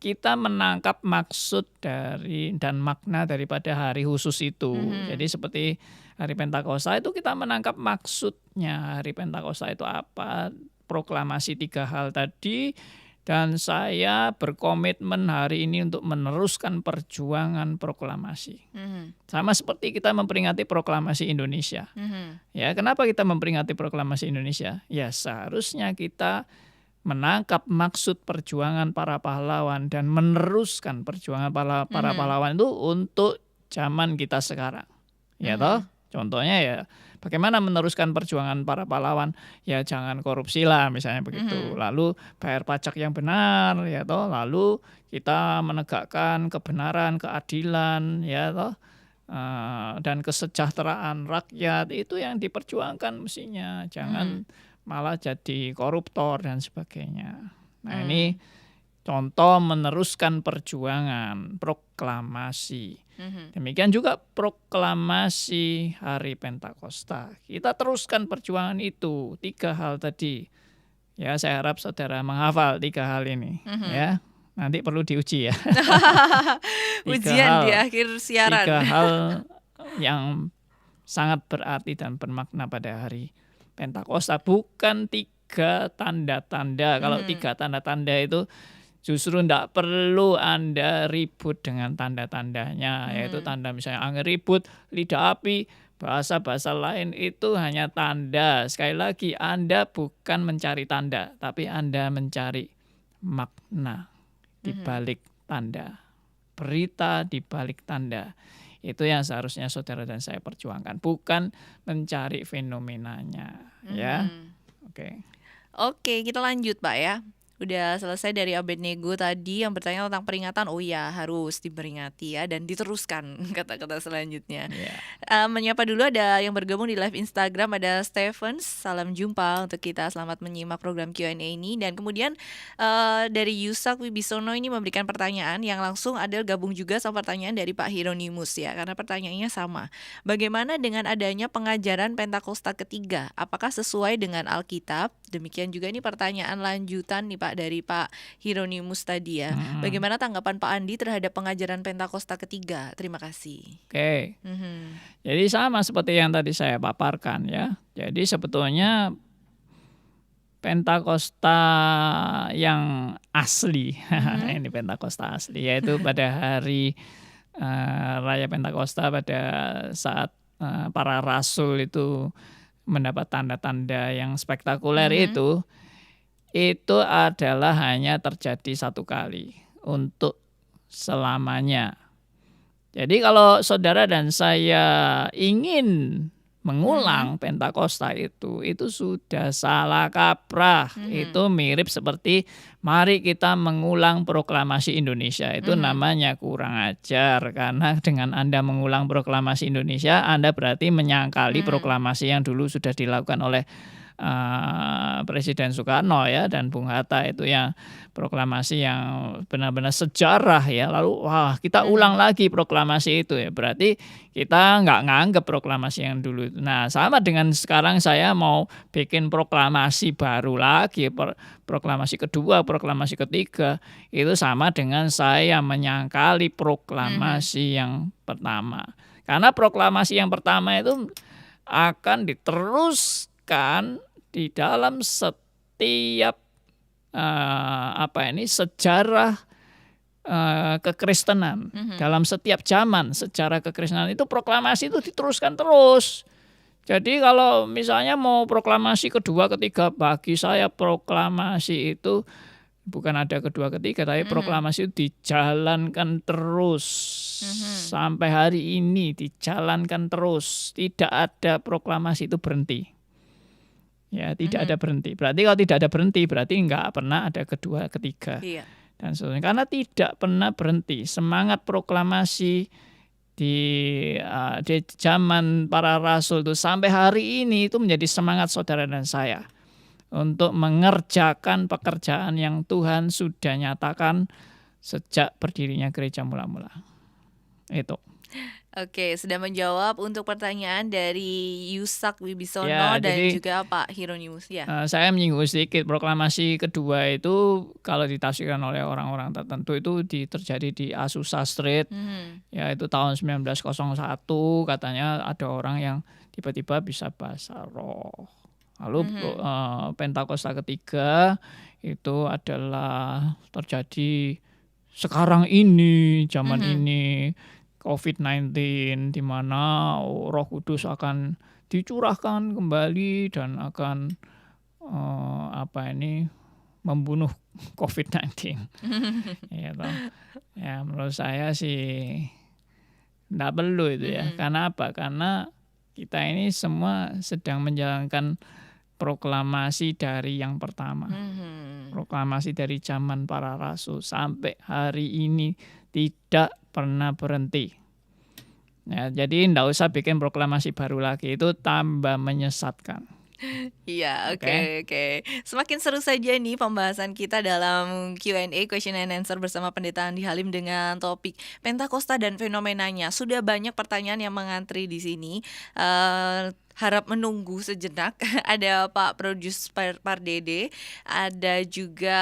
kita menangkap maksud dari dan makna daripada hari khusus itu. Jadi seperti hari Pentakosta itu kita menangkap maksudnya. Hari Pentakosta itu apa? Proklamasi 3 hal tadi. Dan saya berkomitmen hari ini untuk meneruskan perjuangan proklamasi. Sama seperti kita memperingati proklamasi Indonesia. Ya, kenapa kita memperingati proklamasi Indonesia? Ya, seharusnya kita menangkap maksud perjuangan para pahlawan dan meneruskan perjuangan para pahlawan itu untuk zaman kita sekarang. Ya toh, contohnya ya bagaimana meneruskan perjuangan para pahlawan? Ya jangan korupsi lah misalnya begitu. Lalu bayar pajak yang benar ya toh, lalu kita menegakkan kebenaran, keadilan ya toh. Dan kesejahteraan rakyat itu yang diperjuangkan mestinya. Jangan malah jadi koruptor dan sebagainya. Nah, ini contoh meneruskan perjuangan proklamasi. Demikian juga proklamasi hari Pentakosta. Kita teruskan perjuangan itu, 3 hal tadi. Ya, saya harap saudara menghafal 3 hal ini, ya. Nanti perlu diuji ya. 3 Ujian hal di akhir siaran. 3 hal yang sangat berarti dan bermakna pada hari Pentakosta. Bukan 3 tanda-tanda. Kalau 3 tanda-tanda itu justru tidak perlu Anda ribut dengan tanda-tandanya. Yaitu tanda misalnya angin ribut, lidah api, bahasa-bahasa lain itu hanya tanda. Sekali lagi, Anda bukan mencari tanda, tapi Anda mencari makna di balik tanda. Berita di balik tanda. Itu yang seharusnya saudara dan saya perjuangkan, bukan mencari fenomenanya, ya. Oke. Oke, kita lanjut Pak ya. Udah selesai dari Abednego tadi yang bertanya tentang peringatan. Oh ya, harus diperingati ya dan diteruskan kata-kata selanjutnya. Yeah. Menyapa dulu ada yang bergabung di live Instagram, ada Stephen. Salam jumpa untuk kita, selamat menyimak program Q&A ini. Dan kemudian dari Yusak Wibisono ini memberikan pertanyaan yang langsung ada gabung juga sama pertanyaan dari Pak Hieronymus ya, karena pertanyaannya sama. Bagaimana dengan adanya pengajaran Pentakosta ketiga? Apakah sesuai dengan Alkitab? Demikian juga ini pertanyaan lanjutan nih Pak dari Pak Hieronymus tadi ya. Bagaimana tanggapan Pak Andi terhadap pengajaran Pentakosta ketiga? Terima kasih. Oke. Jadi sama seperti yang tadi saya paparkan ya. Jadi sebetulnya Pentakosta yang asli, ini Pentakosta asli, yaitu pada hari Raya Pentakosta pada saat para rasul itu mendapat tanda-tanda yang spektakuler itu adalah hanya terjadi 1 kali untuk selamanya. Jadi kalau saudara dan saya ingin mengulang Pentakosta itu sudah salah kaprah. Itu mirip seperti mari kita mengulang proklamasi Indonesia. Itu namanya kurang ajar, karena dengan Anda mengulang proklamasi Indonesia, Anda berarti menyangkali proklamasi yang dulu sudah dilakukan oleh Presiden Soekarno ya dan Bung Hatta, itu yang proklamasi yang benar-benar sejarah ya. Lalu wah, kita ulang lagi proklamasi itu ya, berarti kita nggak nganggap proklamasi yang dulu itu. Nah, sama dengan sekarang saya mau bikin proklamasi baru lagi, proklamasi kedua, proklamasi ketiga, itu sama dengan saya menyangkali proklamasi yang pertama. Karena proklamasi yang pertama itu akan diteruskan di dalam setiap sejarah kekristenan. Dalam setiap zaman sejarah kekristenan itu proklamasi itu diteruskan terus. Jadi kalau misalnya mau proklamasi kedua ketiga, bagi saya proklamasi itu bukan ada kedua ketiga, tapi proklamasi itu dijalankan terus sampai hari ini, dijalankan terus. Tidak ada proklamasi itu berhenti. Ya, tidak ada berhenti. Berarti kalau tidak ada berhenti, berarti nggak pernah ada kedua ketiga. Iya. Dan seterusnya. Karena tidak pernah berhenti. Semangat proklamasi di zaman para rasul itu sampai hari ini itu menjadi semangat saudara dan saya untuk mengerjakan pekerjaan yang Tuhan sudah nyatakan sejak berdirinya gereja mula-mula. Itu. Oke, sudah menjawab untuk pertanyaan dari Yusak Wibisono Ya, dan jadi, juga Pak Hieronymus ya. Saya menyinggung sedikit, proklamasi kedua itu kalau ditafsirkan oleh orang-orang tertentu itu terjadi di Azusa Street, yaitu tahun 1901, katanya ada orang yang tiba-tiba bisa bahasa roh. Lalu Pentakosta ketiga itu adalah terjadi sekarang ini, zaman ini, COVID-19, di mana Roh Kudus akan dicurahkan kembali dan akan membunuh COVID-19. Ya, menurut saya sih tidak perlu itu ya. Karena apa? Karena kita ini semua sedang menjalankan proklamasi dari yang pertama. Proklamasi dari zaman para rasul sampai hari ini tidak pernah berhenti. Ya, jadi tidak usah bikin proklamasi baru lagi, itu tambah menyesatkan. Iya, oke. Semakin seru saja nih pembahasan kita dalam Q&A, question and answer bersama Pendeta Andi Halim dengan topik Pentakosta dan fenomenanya. Sudah banyak pertanyaan yang mengantri di sini. harap menunggu sejenak. Ada Pak Produs Pardede, ada juga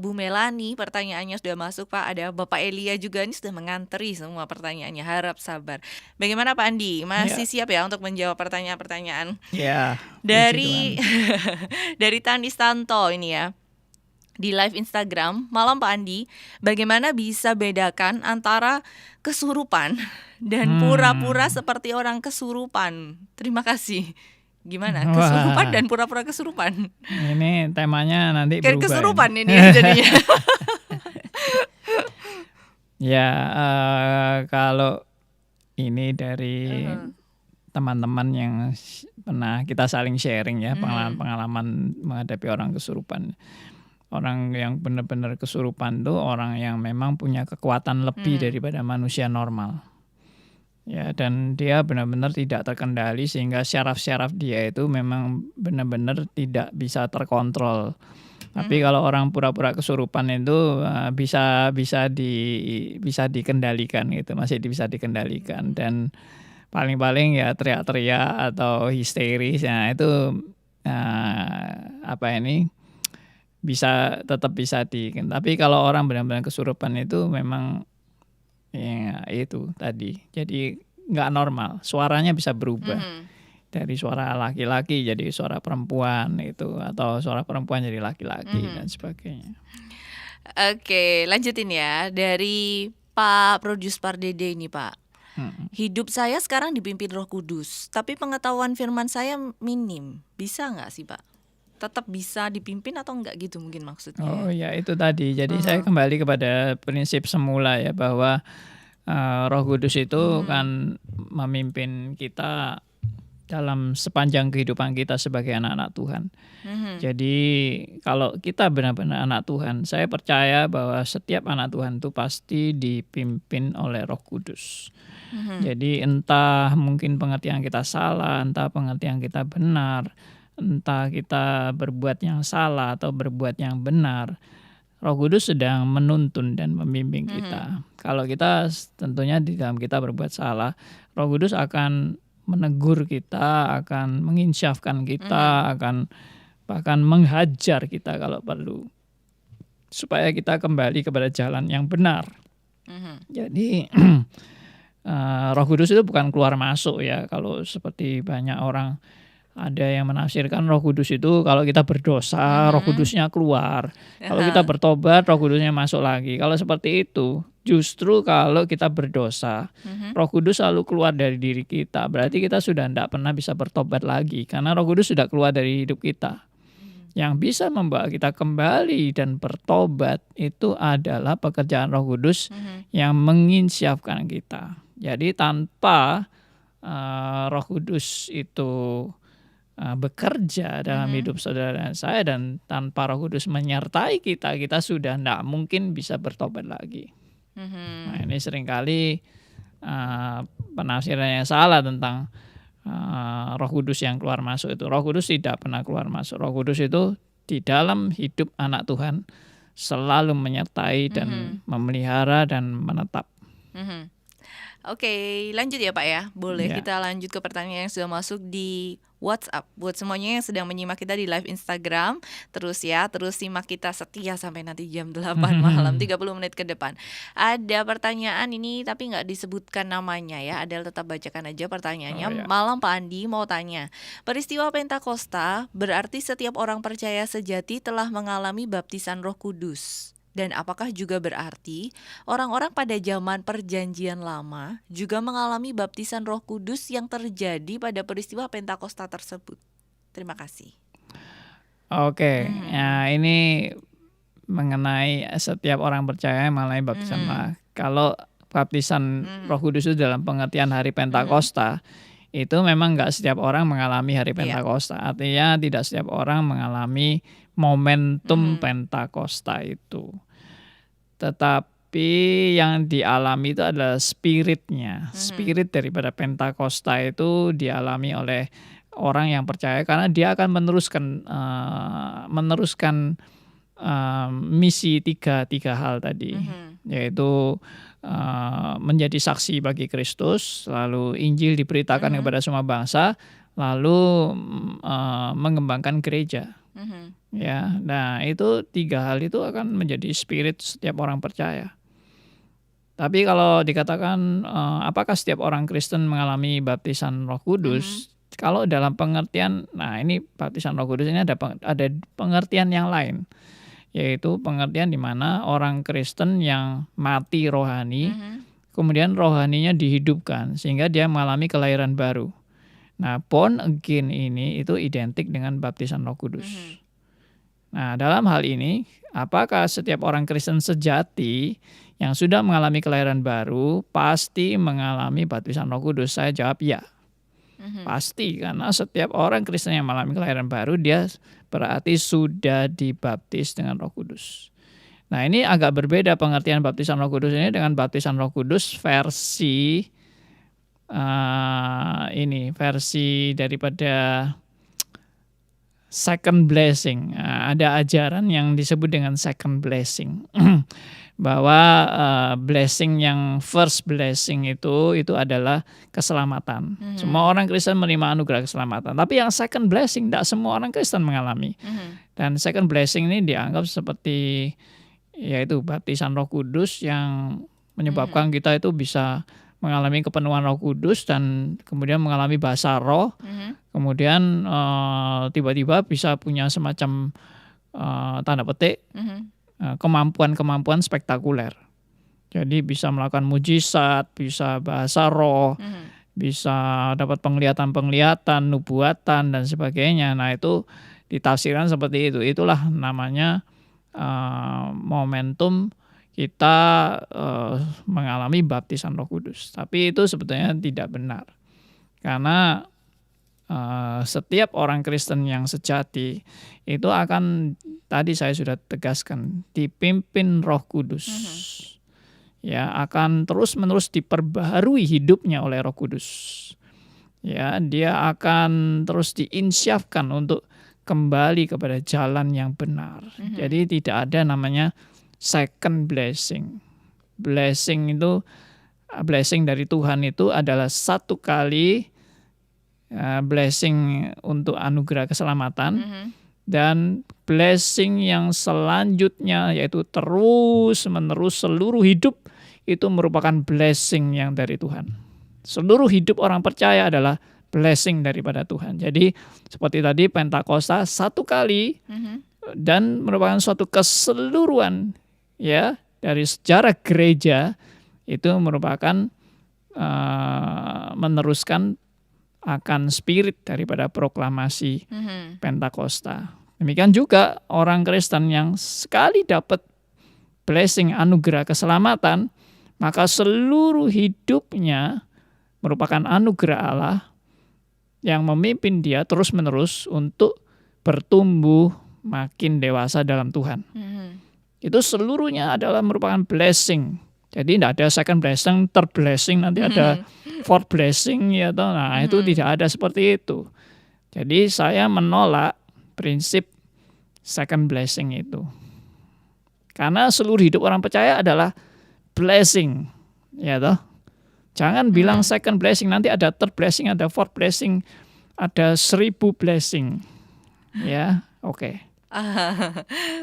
Bu Melani, pertanyaannya sudah masuk Pak. Ada Bapak Elia juga, ini sudah mengantri semua pertanyaannya. Harap sabar. Bagaimana Pak Andi? Masih Ya, siap ya untuk menjawab pertanyaan-pertanyaan ya, puji dari Tuhan. dari Tani Stanto ini ya? Di live Instagram, malam Pak Andi, bagaimana bisa bedakan antara kesurupan dan pura-pura Hmm, seperti orang kesurupan? Terima kasih. Gimana? Kesurupan wah, dan pura-pura kesurupan. ini temanya nanti Kayak berubah ini. kesurupan ini ya jadinya. Ya, kalau ini dari Heeh. teman-teman yang pernah kita saling sharing ya, Mhm. pengalaman-pengalaman menghadapi orang kesurupan. Orang yang benar-benar kesurupan tuh orang yang memang punya kekuatan lebih Mhm. daripada manusia normal. Ya, dan dia benar-benar tidak terkendali sehingga syaraf-syaraf dia itu memang benar-benar tidak bisa terkontrol. Tapi Mhm. kalau orang pura-pura kesurupan itu bisa dikendalikan gitu, masih bisa dikendalikan Mhm. dan paling-paling ya teriak-teriak atau histeris. Nah, itu apa ini tetap bisa tapi kalau orang benar-benar kesurupan itu memang ya itu tadi. Jadi nggak normal, suaranya bisa berubah Mhm. dari suara laki-laki jadi suara perempuan itu atau suara perempuan jadi laki-laki dan Mhm. sebagainya. Oke, lanjutin ya. Dari Pak Produs Pardede ini, Pak. Mhm. Hidup saya sekarang dipimpin Roh Kudus, tapi pengetahuan firman saya minim. Bisa nggak sih, Pak? Tetap bisa dipimpin atau enggak gitu mungkin maksudnya ya? Oh ya itu tadi. Jadi saya Heeh. kembali kepada prinsip semula ya bahwa Roh Kudus itu Mhm. kan memimpin kita dalam sepanjang kehidupan kita sebagai anak-anak Tuhan. Mhm. Jadi kalau kita benar-benar anak Tuhan, saya percaya bahwa setiap anak Tuhan itu pasti dipimpin oleh Roh Kudus. Mhm. Jadi entah mungkin pengertian kita salah, entah pengertian kita benar, entah kita berbuat yang salah atau berbuat yang benar, Roh Kudus sedang menuntun dan membimbing Mhm. kita. Kalau kita tentunya di dalam kita berbuat salah, Roh Kudus akan menegur kita, akan menginsyafkan Mhm. kita, akan bahkan menghajar kita kalau perlu, supaya kita kembali kepada jalan yang benar. Mhm. Jadi Roh Kudus itu bukan keluar masuk ya, kalau seperti banyak orang ada yang menafsirkan Roh Kudus itu kalau kita berdosa, Roh Mhm. Kudusnya keluar. Kalau kita Aha. bertobat, Roh Kudusnya masuk lagi. Kalau seperti itu, justru kalau kita berdosa, Mhm. Roh Kudus selalu keluar dari diri kita. Berarti kita sudah tidak pernah bisa bertobat lagi karena Roh Kudus sudah keluar dari hidup kita. Yang bisa membawa kita kembali dan bertobat itu adalah pekerjaan Roh Kudus Mhm. yang menginsyafkan kita. Jadi tanpa Roh Kudus itu bekerja dalam Mhm. hidup saudara dan saya dan tanpa Roh Kudus menyertai kita, kita sudah tidak mungkin bisa bertobat lagi. Nah Mhm. ini seringkali penafsiran yang salah tentang Roh Kudus yang keluar masuk itu. Roh Kudus tidak pernah keluar masuk. Roh Kudus itu di dalam hidup anak Tuhan selalu menyertai dan Mhm. memelihara dan menetap. Mhm. Oke, lanjut ya Pak ya. Boleh Ya. kita lanjut ke pertanyaan yang sudah masuk di WhatsApp. Buat semuanya yang sedang menyimak kita di live Instagram, terus ya, terus simak kita setia sampai nanti jam 8 malam, 30 menit ke depan. Ada pertanyaan ini tapi nggak disebutkan namanya ya. Adel tetap bacakan aja Oh pertanyaannya. ya. Malam Pak Andi mau tanya. Peristiwa Pentakosta berarti setiap orang percaya sejati telah mengalami baptisan Roh Kudus. Dan apakah juga berarti orang-orang pada zaman Perjanjian Lama juga mengalami baptisan Roh Kudus yang terjadi pada peristiwa Pentakosta tersebut? Terima kasih. Oke, Mhm. ya ini mengenai setiap orang percaya mengenai baptisan. Mhm. Nah, kalau baptisan Roh Mhm. Kudus itu dalam pengertian hari Mhm. Pentakosta, itu memang nggak setiap orang mengalami hari Iya. Pentakosta. Artinya tidak setiap orang mengalami momentum Mhm. Pentakosta itu. Tetapi yang dialami itu adalah spiritnya. Mhm. Spirit daripada Pentakosta itu dialami oleh orang yang percaya karena dia akan meneruskan misi tiga hal tadi, Mhm. yaitu menjadi saksi bagi Kristus, lalu Injil diberitakan Mhm. kepada semua bangsa, lalu mengembangkan gereja. Mhm. Ya, nah itu 3 hal itu akan menjadi spirit setiap orang percaya. Tapi kalau dikatakan, apakah setiap orang Kristen mengalami baptisan Roh Mhm. Kudus? Kalau dalam pengertian, nah ini baptisan Roh Kudus ini ada pengertian yang lain, yaitu pengertian di mana orang Kristen yang mati rohani, Mhm. kemudian rohaninya dihidupkan sehingga dia mengalami kelahiran baru. Nah, born again ini itu identik dengan baptisan Roh Kudus. Mhm. Nah, dalam hal ini, apakah setiap orang Kristen sejati yang sudah mengalami kelahiran baru pasti mengalami baptisan Roh Kudus? Saya jawab ya, Mhm. pasti, karena setiap orang Kristen yang mengalami kelahiran baru dia berarti sudah dibaptis dengan Roh Kudus. Nah, ini agak berbeda pengertian baptisan Roh Kudus ini dengan baptisan Roh Kudus versi versi daripada second blessing. Ada ajaran yang disebut dengan second blessing. Bahwa blessing yang first blessing itu adalah keselamatan. Semua Mhm. orang Kristen menerima anugerah keselamatan. Tapi yang second blessing tidak semua orang Kristen mengalami. Mhm. Dan second blessing ini dianggap seperti yaitu baptisan Roh Kudus yang menyebabkan kita itu bisa mengalami kepenuhan Roh Kudus dan kemudian mengalami bahasa roh. Mhm. Kemudian tiba-tiba bisa punya semacam tanda petik Mhm. kemampuan-kemampuan spektakuler. Jadi bisa melakukan mujizat, bisa bahasa roh, Mhm. bisa dapat penglihatan-penglihatan, nubuatan dan sebagainya. Nah, itu ditafsirkan seperti itu. Itulah namanya momentum kita mengalami baptisan Roh Kudus. Tapi itu sebetulnya tidak benar. Karena setiap orang Kristen yang sejati itu akan, tadi saya sudah tegaskan, dipimpin Roh Kudus. Mhm. Ya, akan terus-menerus diperbaharui hidupnya oleh Roh Kudus. Ya, dia akan terus diinsyafkan untuk kembali kepada jalan yang benar. Mhm. Jadi tidak ada namanya second blessing. Blessing dari Tuhan itu adalah satu kali blessing untuk anugerah keselamatan, Mhm. dan blessing yang selanjutnya yaitu terus-menerus seluruh hidup itu merupakan blessing yang dari Tuhan. Seluruh hidup orang percaya adalah blessing daripada Tuhan. Jadi seperti tadi Pentakosta satu kali Mhm. dan merupakan suatu keseluruhan ya dari sejarah gereja, itu merupakan meneruskan akan spirit daripada proklamasi Mhm. Pentakosta. Demikian juga orang Kristen yang sekali dapat blessing anugerah keselamatan, maka seluruh hidupnya merupakan anugerah Allah yang memimpin dia terus-menerus untuk bertumbuh makin dewasa dalam Tuhan. Mhm. Itu seluruhnya adalah merupakan blessing. Jadi tidak ada second blessing, third blessing, nanti ada fourth blessing ya toh. Nah, itu tidak ada seperti itu. Jadi saya menolak prinsip second blessing itu. Karena seluruh hidup orang percaya adalah blessing. Ya toh. Jangan bilang second blessing, nanti ada third blessing, ada fourth blessing, ada 1000 blessing. Ya, oke.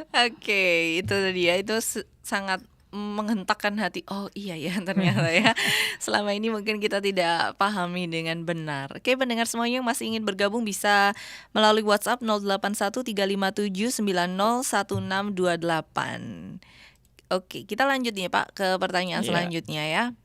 Oke, itu dia. Itu sangat menghentakkan hati. Oh iya ya, ternyata ya. Selama ini mungkin kita tidak pahami dengan benar. Oke, pendengar semuanya yang masih ingin bergabung bisa melalui WhatsApp 081357901628. Oke, kita lanjut nih Pak ke pertanyaan Iya. selanjutnya ya.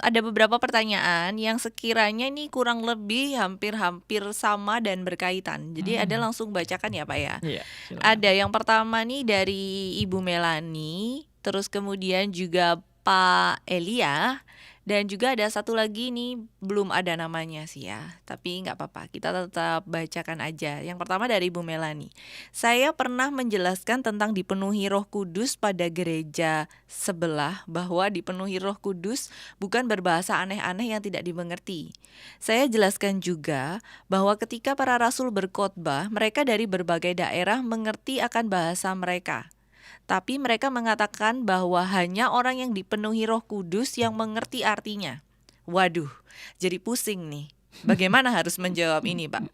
Ada beberapa pertanyaan yang sekiranya ini kurang lebih hampir-hampir sama dan berkaitan. Jadi ada langsung bacakan ya Pak ya. Iya, silakan. Ada yang pertama nih dari Ibu Melani, terus kemudian juga Pak Elia, dan juga ada satu lagi nih belum ada namanya sih ya, tapi nggak apa-apa, kita tetap bacakan aja. Yang pertama dari Ibu Melani, saya pernah menjelaskan tentang dipenuhi Roh Kudus pada gereja sebelah, bahwa dipenuhi Roh Kudus bukan berbahasa aneh-aneh yang tidak dimengerti. Saya jelaskan juga bahwa ketika para rasul berkhotbah, mereka dari berbagai daerah mengerti akan bahasa mereka. Tapi mereka mengatakan bahwa hanya orang yang dipenuhi Roh Kudus yang mengerti artinya. Waduh, jadi pusing nih. Bagaimana harus menjawab ini, Pak?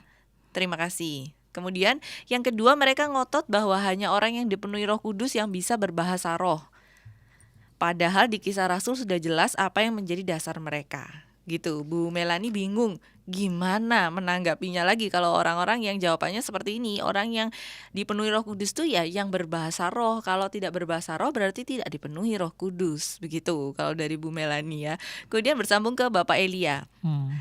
Terima kasih. Kemudian yang kedua, mereka ngotot bahwa hanya orang yang dipenuhi Roh Kudus yang bisa berbahasa roh. Padahal di Kisah Rasul sudah jelas apa yang menjadi dasar mereka. Gitu, Bu Melani bingung gimana menanggapinya lagi kalau orang-orang yang jawabannya seperti ini. Orang yang dipenuhi Roh Kudus tuh ya yang berbahasa roh. Kalau tidak berbahasa roh berarti tidak dipenuhi Roh Kudus. Begitu kalau dari Bu Melani ya. Kemudian bersambung ke Bapak Elia.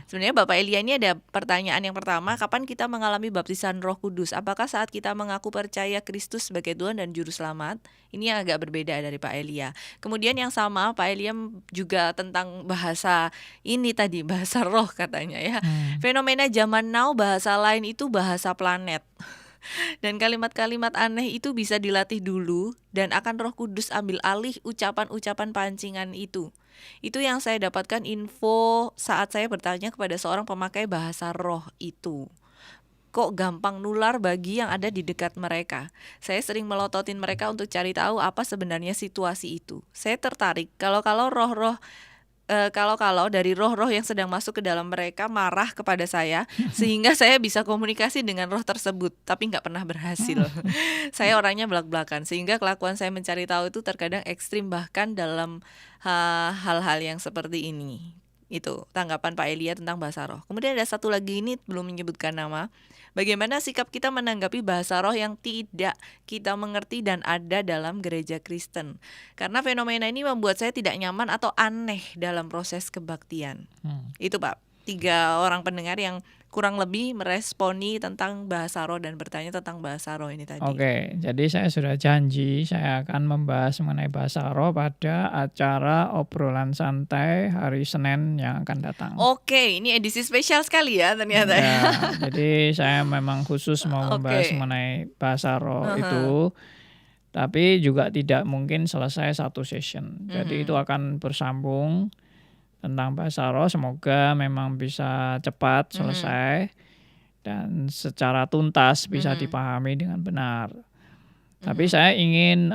Sebenarnya Bapak Elia ini ada pertanyaan yang pertama, kapan kita mengalami baptisan Roh Kudus? Apakah saat kita mengaku percaya Kristus sebagai Tuhan dan Juru Selamat? Ini yang agak berbeda dari Pak Elia. Kemudian yang sama, Pak Elia juga tentang bahasa ini tadi, bahasa roh katanya ya. Fenomena zaman now, bahasa lain itu bahasa planet. Dan kalimat-kalimat aneh itu bisa dilatih dulu dan akan Roh Kudus ambil alih ucapan-ucapan pancingan itu. Itu yang saya dapatkan info saat saya bertanya kepada seorang pemakai bahasa roh itu. Kok gampang nular bagi yang ada di dekat mereka. Saya sering melototin mereka untuk cari tahu apa sebenarnya situasi itu. Saya tertarik kalau dari roh-roh yang sedang masuk ke dalam mereka marah kepada saya, sehingga saya bisa komunikasi dengan roh tersebut, tapi nggak pernah berhasil. Saya orangnya belak-belakan, sehingga kelakuan saya mencari tahu itu terkadang ekstrim bahkan dalam hal-hal yang seperti ini. Itu tanggapan Pak Elia tentang bahasa roh. Kemudian ada satu lagi, ini belum menyebutkan nama. Bagaimana sikap kita menanggapi bahasa roh yang tidak kita mengerti dan ada dalam gereja Kristen? Karena fenomena ini membuat saya tidak nyaman atau aneh dalam proses kebaktian. Itu Pak, 3 orang pendengar yang kurang lebih meresponi tentang bahasa roh dan bertanya tentang bahasa roh ini tadi. Oke, jadi saya sudah janji saya akan membahas mengenai bahasa roh pada acara obrolan santai hari Senin yang akan datang. Oke, ini edisi spesial sekali ya ternyata. Ya, jadi saya memang khusus mau membahas mengenai bahasa roh itu, tapi juga tidak mungkin selesai satu session. Jadi itu akan bersambung tentang bahasa roh, semoga memang bisa cepat selesai dan secara tuntas bisa dipahami dengan benar. Tapi saya ingin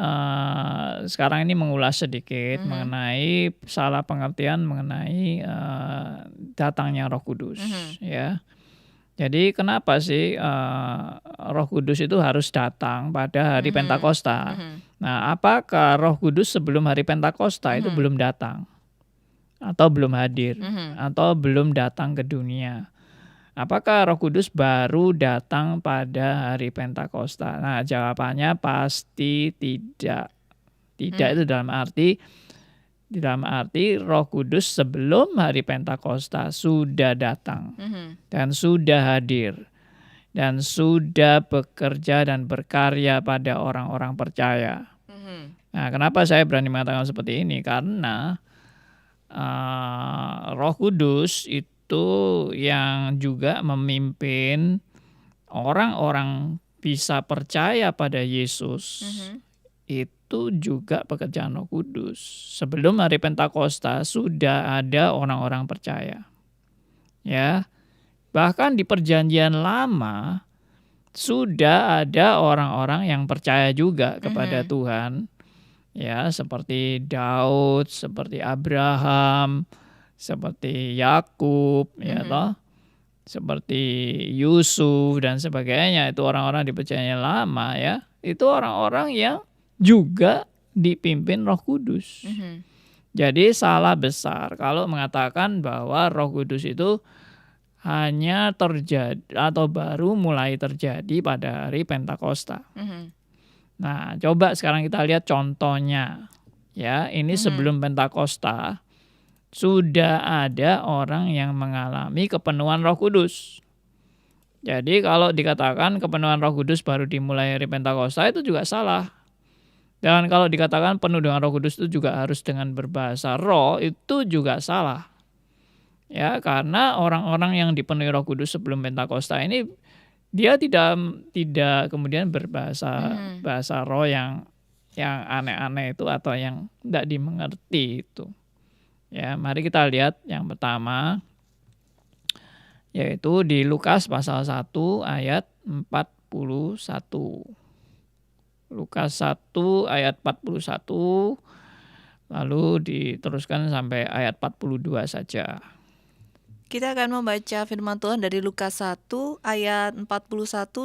sekarang ini mengulas sedikit mengenai salah pengertian mengenai datangnya Roh Kudus, ya. Jadi kenapa sih Roh Kudus itu harus datang pada hari Pentakosta? Nah, apakah Roh Kudus sebelum hari Pentakosta itu belum datang? Atau belum hadir, atau belum datang ke dunia? Apakah Roh Kudus baru datang pada hari Pentakosta? Nah, jawabannya pasti tidak. Tidak itu dalam arti Roh Kudus sebelum hari Pentakosta sudah datang dan sudah hadir dan sudah bekerja dan berkarya pada orang-orang percaya. Nah, kenapa saya berani mengatakan seperti ini? Karena Roh Kudus itu yang juga memimpin orang-orang bisa percaya pada Yesus. Itu juga pekerjaan Roh Kudus. Sebelum hari Pentakosta sudah ada orang-orang percaya. Ya. Bahkan di Perjanjian Lama sudah ada orang-orang yang percaya juga kepada Tuhan. Ya, seperti Daud, seperti Abraham, seperti Yakub, ya toh, seperti Yusuf dan sebagainya. Itu orang-orang di Perjanjian Lama, ya. Itu orang-orang yang juga dipimpin Roh Kudus. Jadi salah besar kalau mengatakan bahwa Roh Kudus itu hanya terjadi atau baru mulai terjadi pada hari Pentakosta. Nah, coba sekarang kita lihat contohnya. Ya, ini sebelum Pentakosta sudah ada orang yang mengalami kepenuhan Roh Kudus. Jadi kalau dikatakan kepenuhan Roh Kudus baru dimulai hari Pentakosta itu juga salah. Dan kalau dikatakan penuh dengan Roh Kudus itu juga harus dengan berbahasa roh, itu juga salah. Ya, karena orang-orang yang dipenuhi Roh Kudus sebelum Pentakosta ini dia tidak kemudian berbahasa bahasa roh yang aneh-aneh itu atau yang tidak dimengerti itu. Ya, mari kita lihat yang pertama, yaitu di Lukas pasal 1 ayat 41. Lukas 1 ayat 41, lalu diteruskan sampai ayat 42 saja. Kita akan membaca firman Tuhan dari Lukas 1 ayat 41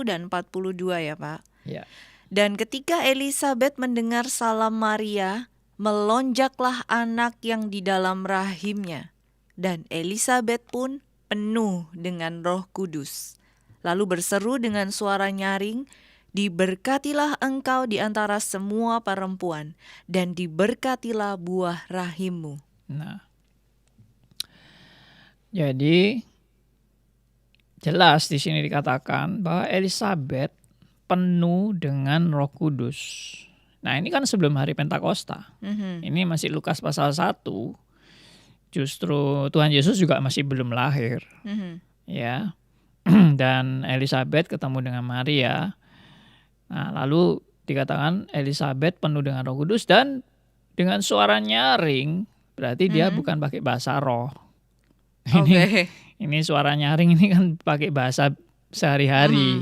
dan 42 ya Pak. Ya. Dan ketika Elisabet mendengar salam Maria, melonjaklah anak yang di dalam rahimnya. Dan Elisabet pun penuh dengan Roh Kudus. Lalu berseru dengan suara nyaring, diberkatilah engkau di antara semua perempuan, dan diberkatilah buah rahimmu. Nah, jadi jelas di sini dikatakan bahwa Elisabet penuh dengan Roh Kudus. Nah, ini kan sebelum hari Pentakosta. Ini masih Lukas pasal 1. Justru Tuhan Yesus juga masih belum lahir. Ya. Dan Elisabet ketemu dengan Maria. Nah, lalu dikatakan Elisabet penuh dengan Roh Kudus dan dengan suara nyaring, berarti dia bukan pakai bahasa roh. Ini suara nyaring ini kan pakai bahasa sehari-hari.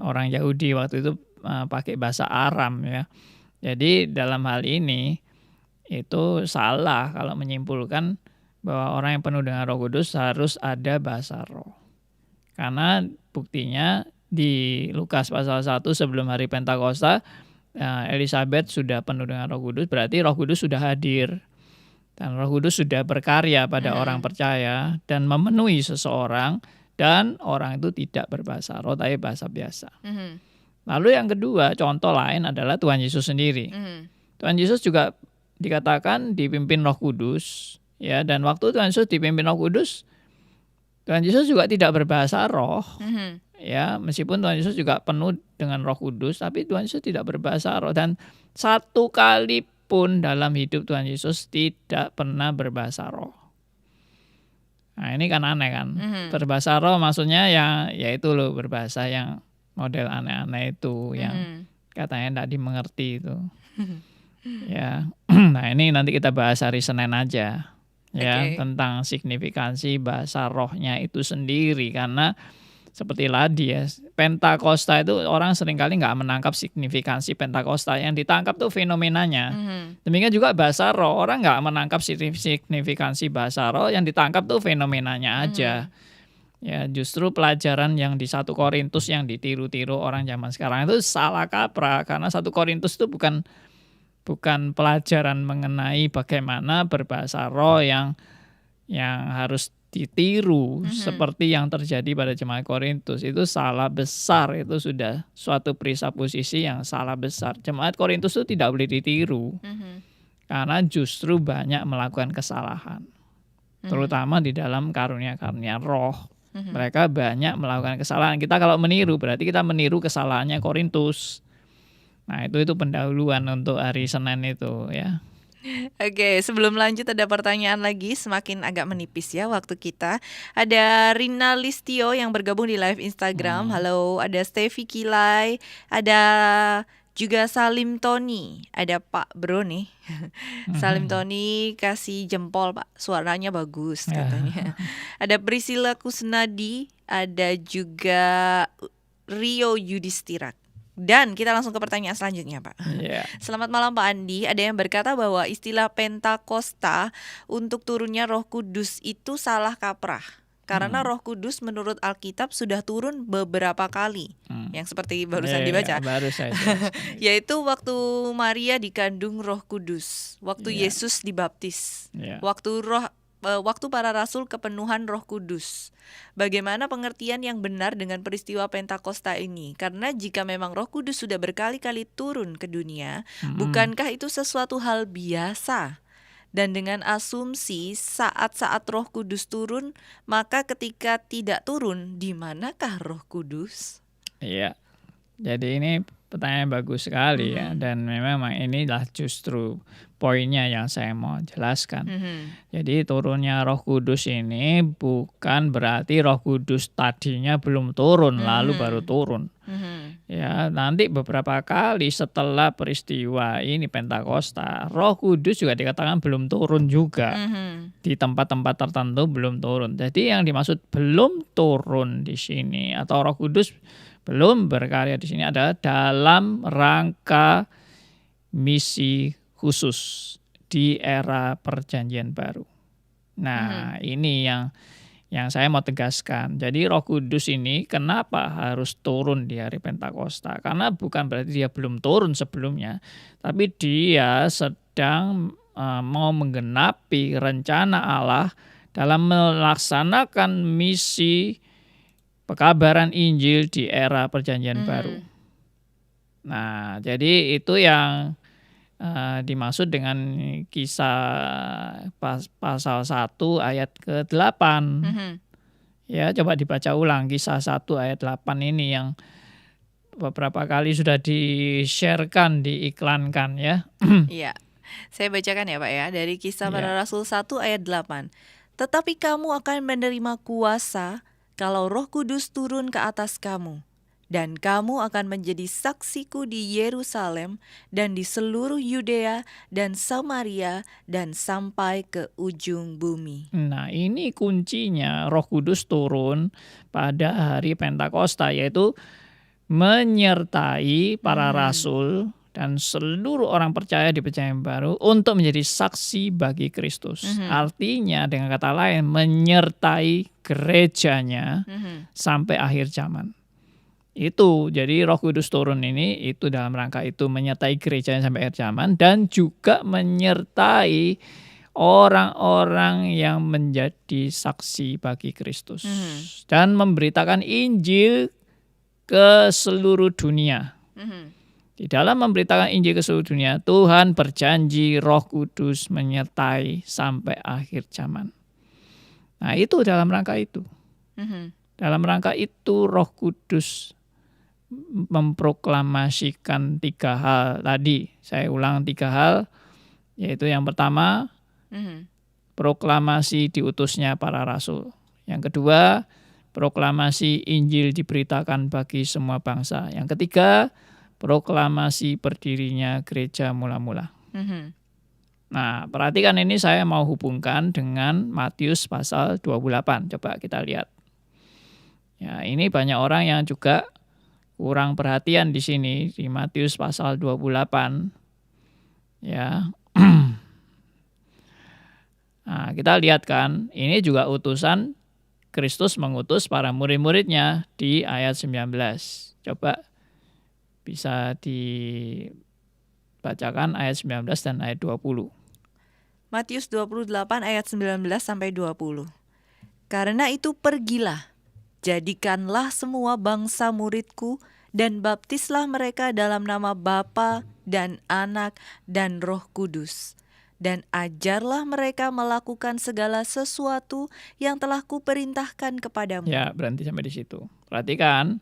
Orang Yahudi waktu itu pakai bahasa Aram ya. Jadi dalam hal ini itu salah kalau menyimpulkan bahwa orang yang penuh dengan Roh Kudus harus ada bahasa roh. Karena buktinya di Lukas pasal 1 sebelum hari Pentakosta, Elisabet sudah penuh dengan Roh Kudus, berarti Roh Kudus sudah hadir. Dan Roh Kudus sudah berkarya pada orang percaya dan memenuhi seseorang, dan orang itu tidak berbahasa roh tapi bahasa biasa. Lalu yang kedua, contoh lain adalah Tuhan Yesus sendiri. Tuhan Yesus juga dikatakan dipimpin Roh Kudus, ya, dan waktu Tuhan Yesus dipimpin Roh Kudus, Tuhan Yesus juga tidak berbahasa roh. Ya, meskipun Tuhan Yesus juga penuh dengan Roh Kudus, tapi Tuhan Yesus tidak berbahasa roh, dan satu kali pun dalam hidup Tuhan Yesus tidak pernah berbahasa roh. Nah, ini kan aneh kan. Berbahasa roh maksudnya ya itu loh, berbahasa yang model aneh-aneh itu, yang katanya tidak dimengerti itu. Ya. Nah, ini nanti kita bahas hari Senin aja. Ya, tentang signifikansi bahasa rohnya itu sendiri, karena seperti tadi ya, Pentakosta itu orang seringkali nggak menangkap signifikansi Pentakosta, yang ditangkap tuh fenomenanya. Demikian juga bahasa roh, orang nggak menangkap signifikansi bahasa roh, yang ditangkap tuh fenomenanya aja. Ya, justru pelajaran yang di 1 Korintus yang ditiru-tiru orang zaman sekarang itu salah kaprah, karena 1 Korintus itu bukan pelajaran mengenai bagaimana berbahasa roh yang harus ditiru seperti yang terjadi pada jemaat Korintus. Itu salah besar, itu sudah suatu presupposisi yang salah besar. Jemaat Korintus itu tidak boleh ditiru, karena justru banyak melakukan kesalahan, terutama di dalam karunia-karunia roh. Mereka banyak melakukan kesalahan. Kita kalau meniru, berarti kita meniru kesalahannya Korintus. Nah, itu pendahuluan untuk hari Senin itu ya. Oke, sebelum lanjut ada pertanyaan lagi, semakin agak menipis ya waktu kita. Ada Rina Listio yang bergabung di live Instagram. Halo, ada Steffi Kilai, ada juga Salim Tony, ada Pak Bro nih. Salim Tony kasih jempol Pak, suaranya bagus katanya. Ada Priscilla Kusnadi, ada juga Rio Yudhistira. Dan kita langsung ke pertanyaan selanjutnya Pak. Selamat malam Pak Andi. Ada yang berkata bahwa istilah Pentakosta untuk turunnya Roh Kudus itu salah kaprah. Karena Roh Kudus menurut Alkitab sudah turun beberapa kali. Yang seperti barusan dibaca. Baru saya yaitu waktu Maria dikandung Roh Kudus, waktu Yesus dibaptis, waktu para rasul kepenuhan Roh Kudus. Bagaimana pengertian yang benar dengan peristiwa Pentakosta ini? Karena jika memang Roh Kudus sudah berkali-kali turun ke dunia, bukankah itu sesuatu hal biasa? Dan dengan asumsi saat-saat Roh Kudus turun, maka ketika tidak turun, di manakah Roh Kudus? Iya. Jadi ini pertanyaan bagus sekali ya, dan memang inilah justru poinnya yang saya mau jelaskan. Jadi turunnya Roh Kudus ini bukan berarti Roh Kudus tadinya belum turun lalu baru turun. Ya, nanti beberapa kali setelah peristiwa ini Pentakosta, Roh Kudus juga dikatakan belum turun juga. Di tempat-tempat tertentu belum turun. Jadi yang dimaksud belum turun di sini atau Roh Kudus belum berkarya di sini adalah dalam rangka misi khusus di era Perjanjian Baru. Nah, ini yang saya mau tegaskan. Jadi Roh Kudus ini kenapa harus turun di hari Pentakosta? Karena bukan berarti dia belum turun sebelumnya, tapi dia sedang mau menggenapi rencana Allah dalam melaksanakan misi pekabaran Injil di era Perjanjian Baru. Nah, jadi itu yang dimaksud dengan Kisah pasal 1 ayat ke-8. Ya, coba dibaca ulang Kisah 1 ayat 8 ini yang beberapa kali sudah di-sharekan, diiklankan ya. Iya. Saya bacakan ya Pak ya, dari Kisah Para Ya. Rasul 1 ayat 8. Tetapi kamu akan menerima kuasa kalau Roh Kudus turun ke atas kamu. Dan kamu akan menjadi saksiku di Yerusalem dan di seluruh Yudea dan Samaria dan sampai ke ujung bumi. Nah, ini kuncinya Roh Kudus turun pada hari Pentakosta, yaitu menyertai para rasul dan seluruh orang percaya di Perjanjian Baru untuk menjadi saksi bagi Kristus. Artinya dengan kata lain menyertai gerejanya sampai akhir zaman. Itu jadi Roh Kudus turun ini itu dalam rangka itu menyertai gerejanya sampai akhir zaman dan juga menyertai orang-orang yang menjadi saksi bagi Kristus dan memberitakan Injil ke seluruh dunia. Di dalam memberitakan Injil ke seluruh dunia, Tuhan berjanji Roh Kudus menyertai sampai akhir zaman. Nah, itu dalam rangka itu. Dalam rangka itu Roh Kudus memproklamasikan 3 hal tadi. Saya ulang 3 hal, yaitu yang pertama, proklamasi diutusnya para rasul. Yang kedua, proklamasi Injil diberitakan bagi semua bangsa. Yang ketiga, proklamasi berdirinya gereja mula-mula. Nah, perhatikan ini saya mau hubungkan dengan Matius pasal 28. Coba kita lihat. Ya, ini banyak orang yang juga kurang perhatian di sini di Matius pasal 28. Ya. Nah, kita lihat kan, ini juga utusan Kristus mengutus para murid-muridnya di ayat 19. Coba bisa dibacakan ayat 19 dan ayat 20. Matius 28 ayat 19 sampai 20. Karena itu pergilah, jadikanlah semua bangsa muridku dan baptislah mereka dalam nama Bapa dan Anak dan Roh Kudus. Dan ajarlah mereka melakukan segala sesuatu yang telah kuperintahkan kepadamu. Ya, berhenti sampai di situ. Perhatikan,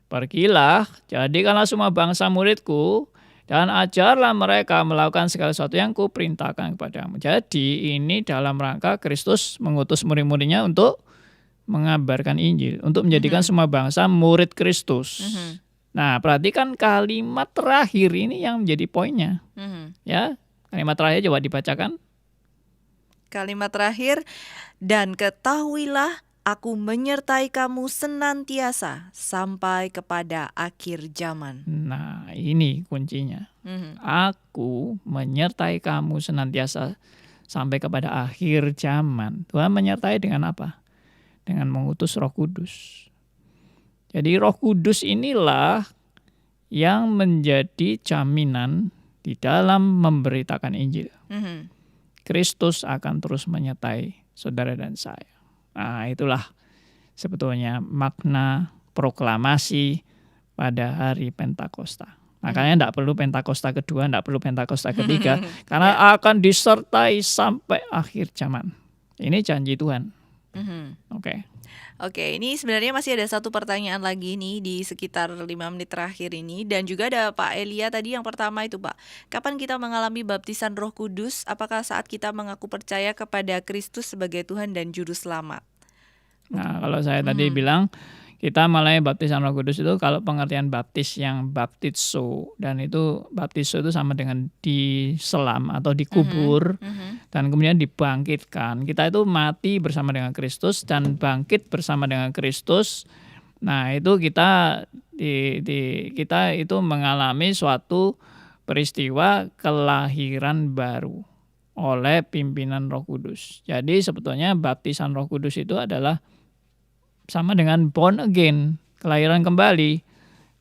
pergilah, jadikanlah semua bangsa muridku, dan ajarlah mereka melakukan segala sesuatu yang kuperintahkan kepadamu. Jadi ini dalam rangka Kristus mengutus murid-muridnya untuk mengabarkan Injil, untuk menjadikan semua bangsa murid Kristus. Nah, perhatikan kalimat terakhir ini yang menjadi poinnya. Ya, kalimat terakhir coba dibacakan. Kalimat terakhir, dan ketahuilah aku menyertai kamu senantiasa sampai kepada akhir zaman. Nah, ini kuncinya. Aku menyertai kamu senantiasa sampai kepada akhir zaman. Tuhan menyertai dengan apa? Dengan mengutus Roh Kudus. Jadi Roh Kudus inilah yang menjadi jaminan di dalam memberitakan Injil. Kristus akan terus menyertai saudara dan saya. Nah, itulah sebetulnya makna proklamasi pada hari Pentakosta. Makanya tidak perlu Pentakosta kedua, tidak perlu Pentakosta ketiga, karena akan disertai sampai akhir zaman. Ini janji Tuhan. Oke, ini sebenarnya masih ada satu pertanyaan lagi nih di sekitar 5 menit terakhir ini. Dan juga ada Pak Elia tadi yang pertama itu Pak. Kapan kita mengalami baptisan Roh Kudus? Apakah saat kita mengaku percaya kepada Kristus sebagai Tuhan dan Juru Selamat? Nah, kalau saya tadi bilang kita mulai baptisan Roh Kudus itu kalau pengertian baptis yang baptizo, dan itu baptizo itu sama dengan diselam atau dikubur dan kemudian dibangkitkan. Kita itu mati bersama dengan Kristus dan bangkit bersama dengan Kristus. Nah, itu kita kita itu mengalami suatu peristiwa kelahiran baru. oleh pimpinan Roh Kudus. Jadi sebetulnya baptisan Roh Kudus itu adalah sama dengan born again, kelahiran kembali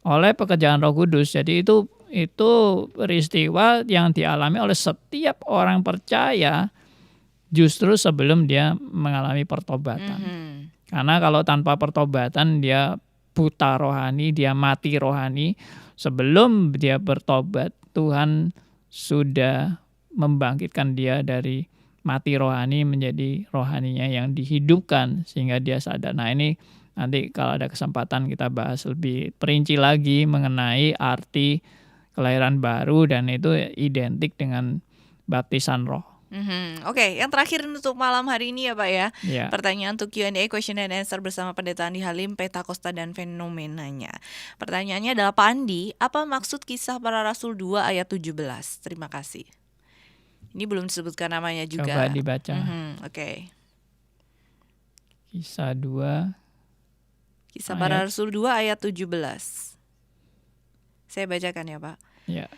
oleh pekerjaan Roh Kudus. Jadi itu peristiwa yang dialami oleh setiap orang percaya justru sebelum dia mengalami pertobatan. Karena kalau tanpa pertobatan dia buta rohani, dia mati rohani. Sebelum dia bertobat, Tuhan sudah membangkitkan dia dari mati rohani menjadi rohaninya yang dihidupkan sehingga dia sadar. Nah, ini nanti kalau ada kesempatan kita bahas lebih perinci lagi mengenai arti kelahiran baru dan itu identik dengan baptisan roh. Oke, yang terakhir untuk malam hari ini ya Pak ya. Ya. Pertanyaan untuk Q&A, question and answer bersama Pendeta Andi Halim, Pentakosta dan fenomenanya. Pertanyaannya adalah, Pak Andi, apa maksud kisah para rasul 2 ayat 17? Terima kasih. Ini belum disebutkan namanya juga. Coba dibaca. Oke. Kisah 2. Kisah para rasul 2 ayat 17. Saya bacakan ya Pak. Ya.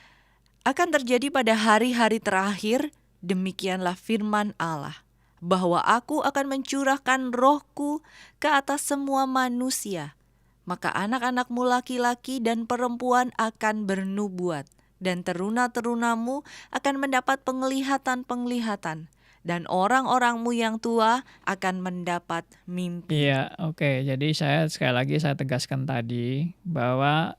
Akan terjadi pada hari-hari terakhir, demikianlah firman Allah, bahwa aku akan mencurahkan rohku ke atas semua manusia. Maka anak-anakmu laki-laki dan perempuan akan bernubuat, dan teruna-terunamu akan mendapat penglihatan-penglihatan, dan orang-orangmu yang tua akan mendapat mimpi. Iya, oke. Jadi sekali lagi saya tegaskan tadi bahwa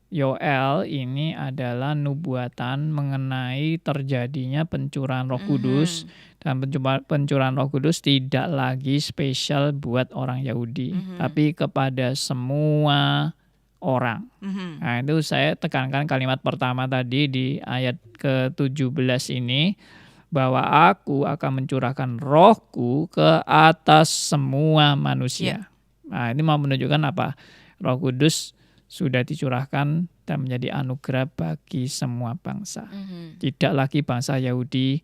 Yoel ini adalah nubuatan mengenai terjadinya pencurahan Roh Kudus, dan pencurahan Roh Kudus tidak lagi spesial buat orang Yahudi, tapi kepada semua orang. Nah, itu saya tekankan kalimat pertama tadi di ayat ke-17 ini, bahwa aku akan mencurahkan rohku ke atas semua manusia. Nah, ini mau menunjukkan apa? Roh Kudus sudah dicurahkan dan menjadi anugerah bagi semua bangsa. Tidak lagi bangsa Yahudi,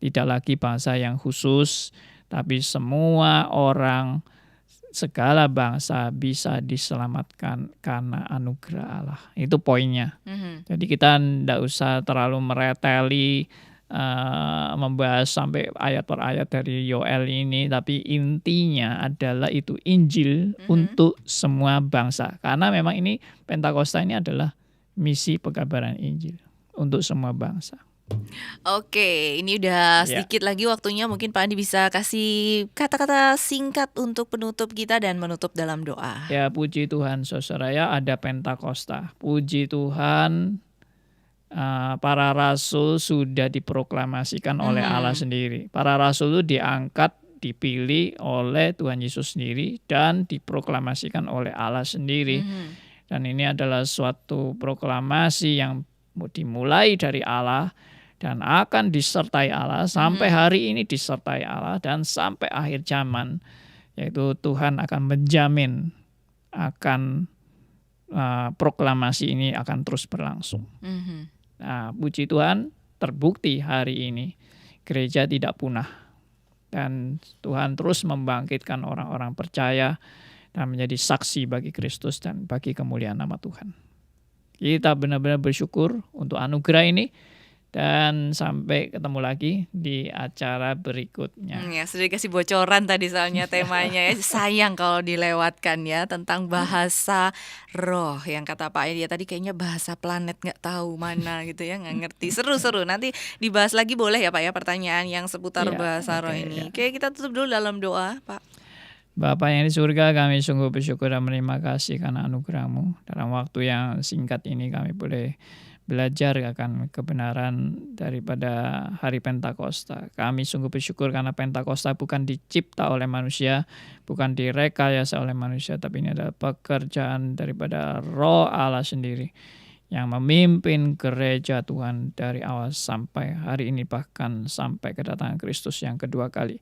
tidak lagi bangsa yang khusus, tapi semua orang, segala bangsa bisa diselamatkan karena anugerah Allah. Itu poinnya. Jadi kita tidak usah terlalu mereteli, membahas sampai ayat per ayat dari Yoel ini, tapi intinya adalah itu Injil untuk semua bangsa. Karena memang ini Pentakosta ini adalah misi pekabaran Injil untuk semua bangsa. Oke, ini udah sedikit lagi waktunya, mungkin Pak Andi bisa kasih kata-kata singkat untuk penutup kita dan menutup dalam doa. Ya, puji Tuhan saudara, ada Pentakosta. Puji Tuhan, para rasul sudah diproklamasikan oleh Allah sendiri. Para rasul itu diangkat, dipilih oleh Tuhan Yesus sendiri dan diproklamasikan oleh Allah sendiri. Dan ini adalah suatu proklamasi yang dimulai dari Allah dan akan disertai Allah sampai hari ini, disertai Allah dan sampai akhir zaman, yaitu Tuhan akan menjamin akan proklamasi ini akan terus berlangsung. Nah, puji Tuhan, terbukti hari ini gereja tidak punah dan Tuhan terus membangkitkan orang-orang percaya dan menjadi saksi bagi Kristus dan bagi kemuliaan nama Tuhan. Kita benar-benar bersyukur untuk anugerah ini. Dan sampai ketemu lagi di acara berikutnya. Ya, sudah dikasih bocoran tadi soalnya temanya ya. Sayang kalau dilewatkan ya, tentang bahasa roh. Yang kata Pak Edi tadi kayaknya bahasa planet gak tahu mana gitu ya, gak ngerti. Seru-seru, nanti dibahas lagi boleh ya Pak ya, pertanyaan yang seputar bahasa roh ini. Oke, kita tutup dulu dalam doa Pak. Bapa yang di surga, kami sungguh bersyukur dan berterima kasih karena anugerah-Mu. Dalam waktu yang singkat ini kami boleh belajar akan kebenaran daripada hari Pentakosta. Kami sungguh bersyukur karena Pentakosta bukan dicipta oleh manusia, bukan direkayasa oleh manusia, tapi ini adalah pekerjaan daripada Roh Allah sendiri yang memimpin gereja Tuhan dari awal sampai hari ini, bahkan sampai kedatangan Kristus yang kedua kali.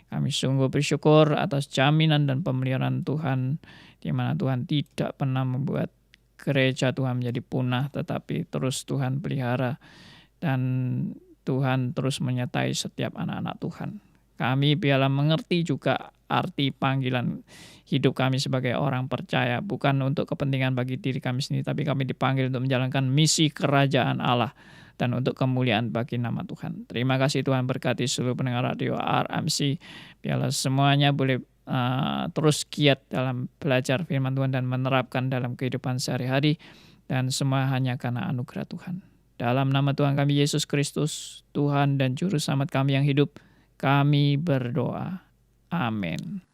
Kami sungguh bersyukur atas jaminan dan pemeliharaan Tuhan, di mana Tuhan tidak pernah membuat gereja Tuhan menjadi punah, tetapi terus Tuhan pelihara dan Tuhan terus menyertai setiap anak-anak Tuhan. Kami biarlah mengerti juga arti panggilan hidup kami sebagai orang percaya, bukan untuk kepentingan bagi diri kami sendiri, tapi kami dipanggil untuk menjalankan misi kerajaan Allah dan untuk kemuliaan bagi nama Tuhan. Terima kasih Tuhan, berkati seluruh pendengar radio RMC. Biarlah semuanya boleh terus giat dalam belajar firman Tuhan dan menerapkan dalam kehidupan sehari-hari, dan semua hanya karena anugerah Tuhan. Dalam nama Tuhan kami Yesus Kristus, Tuhan dan Juru Selamat kami yang hidup, kami berdoa. Amin.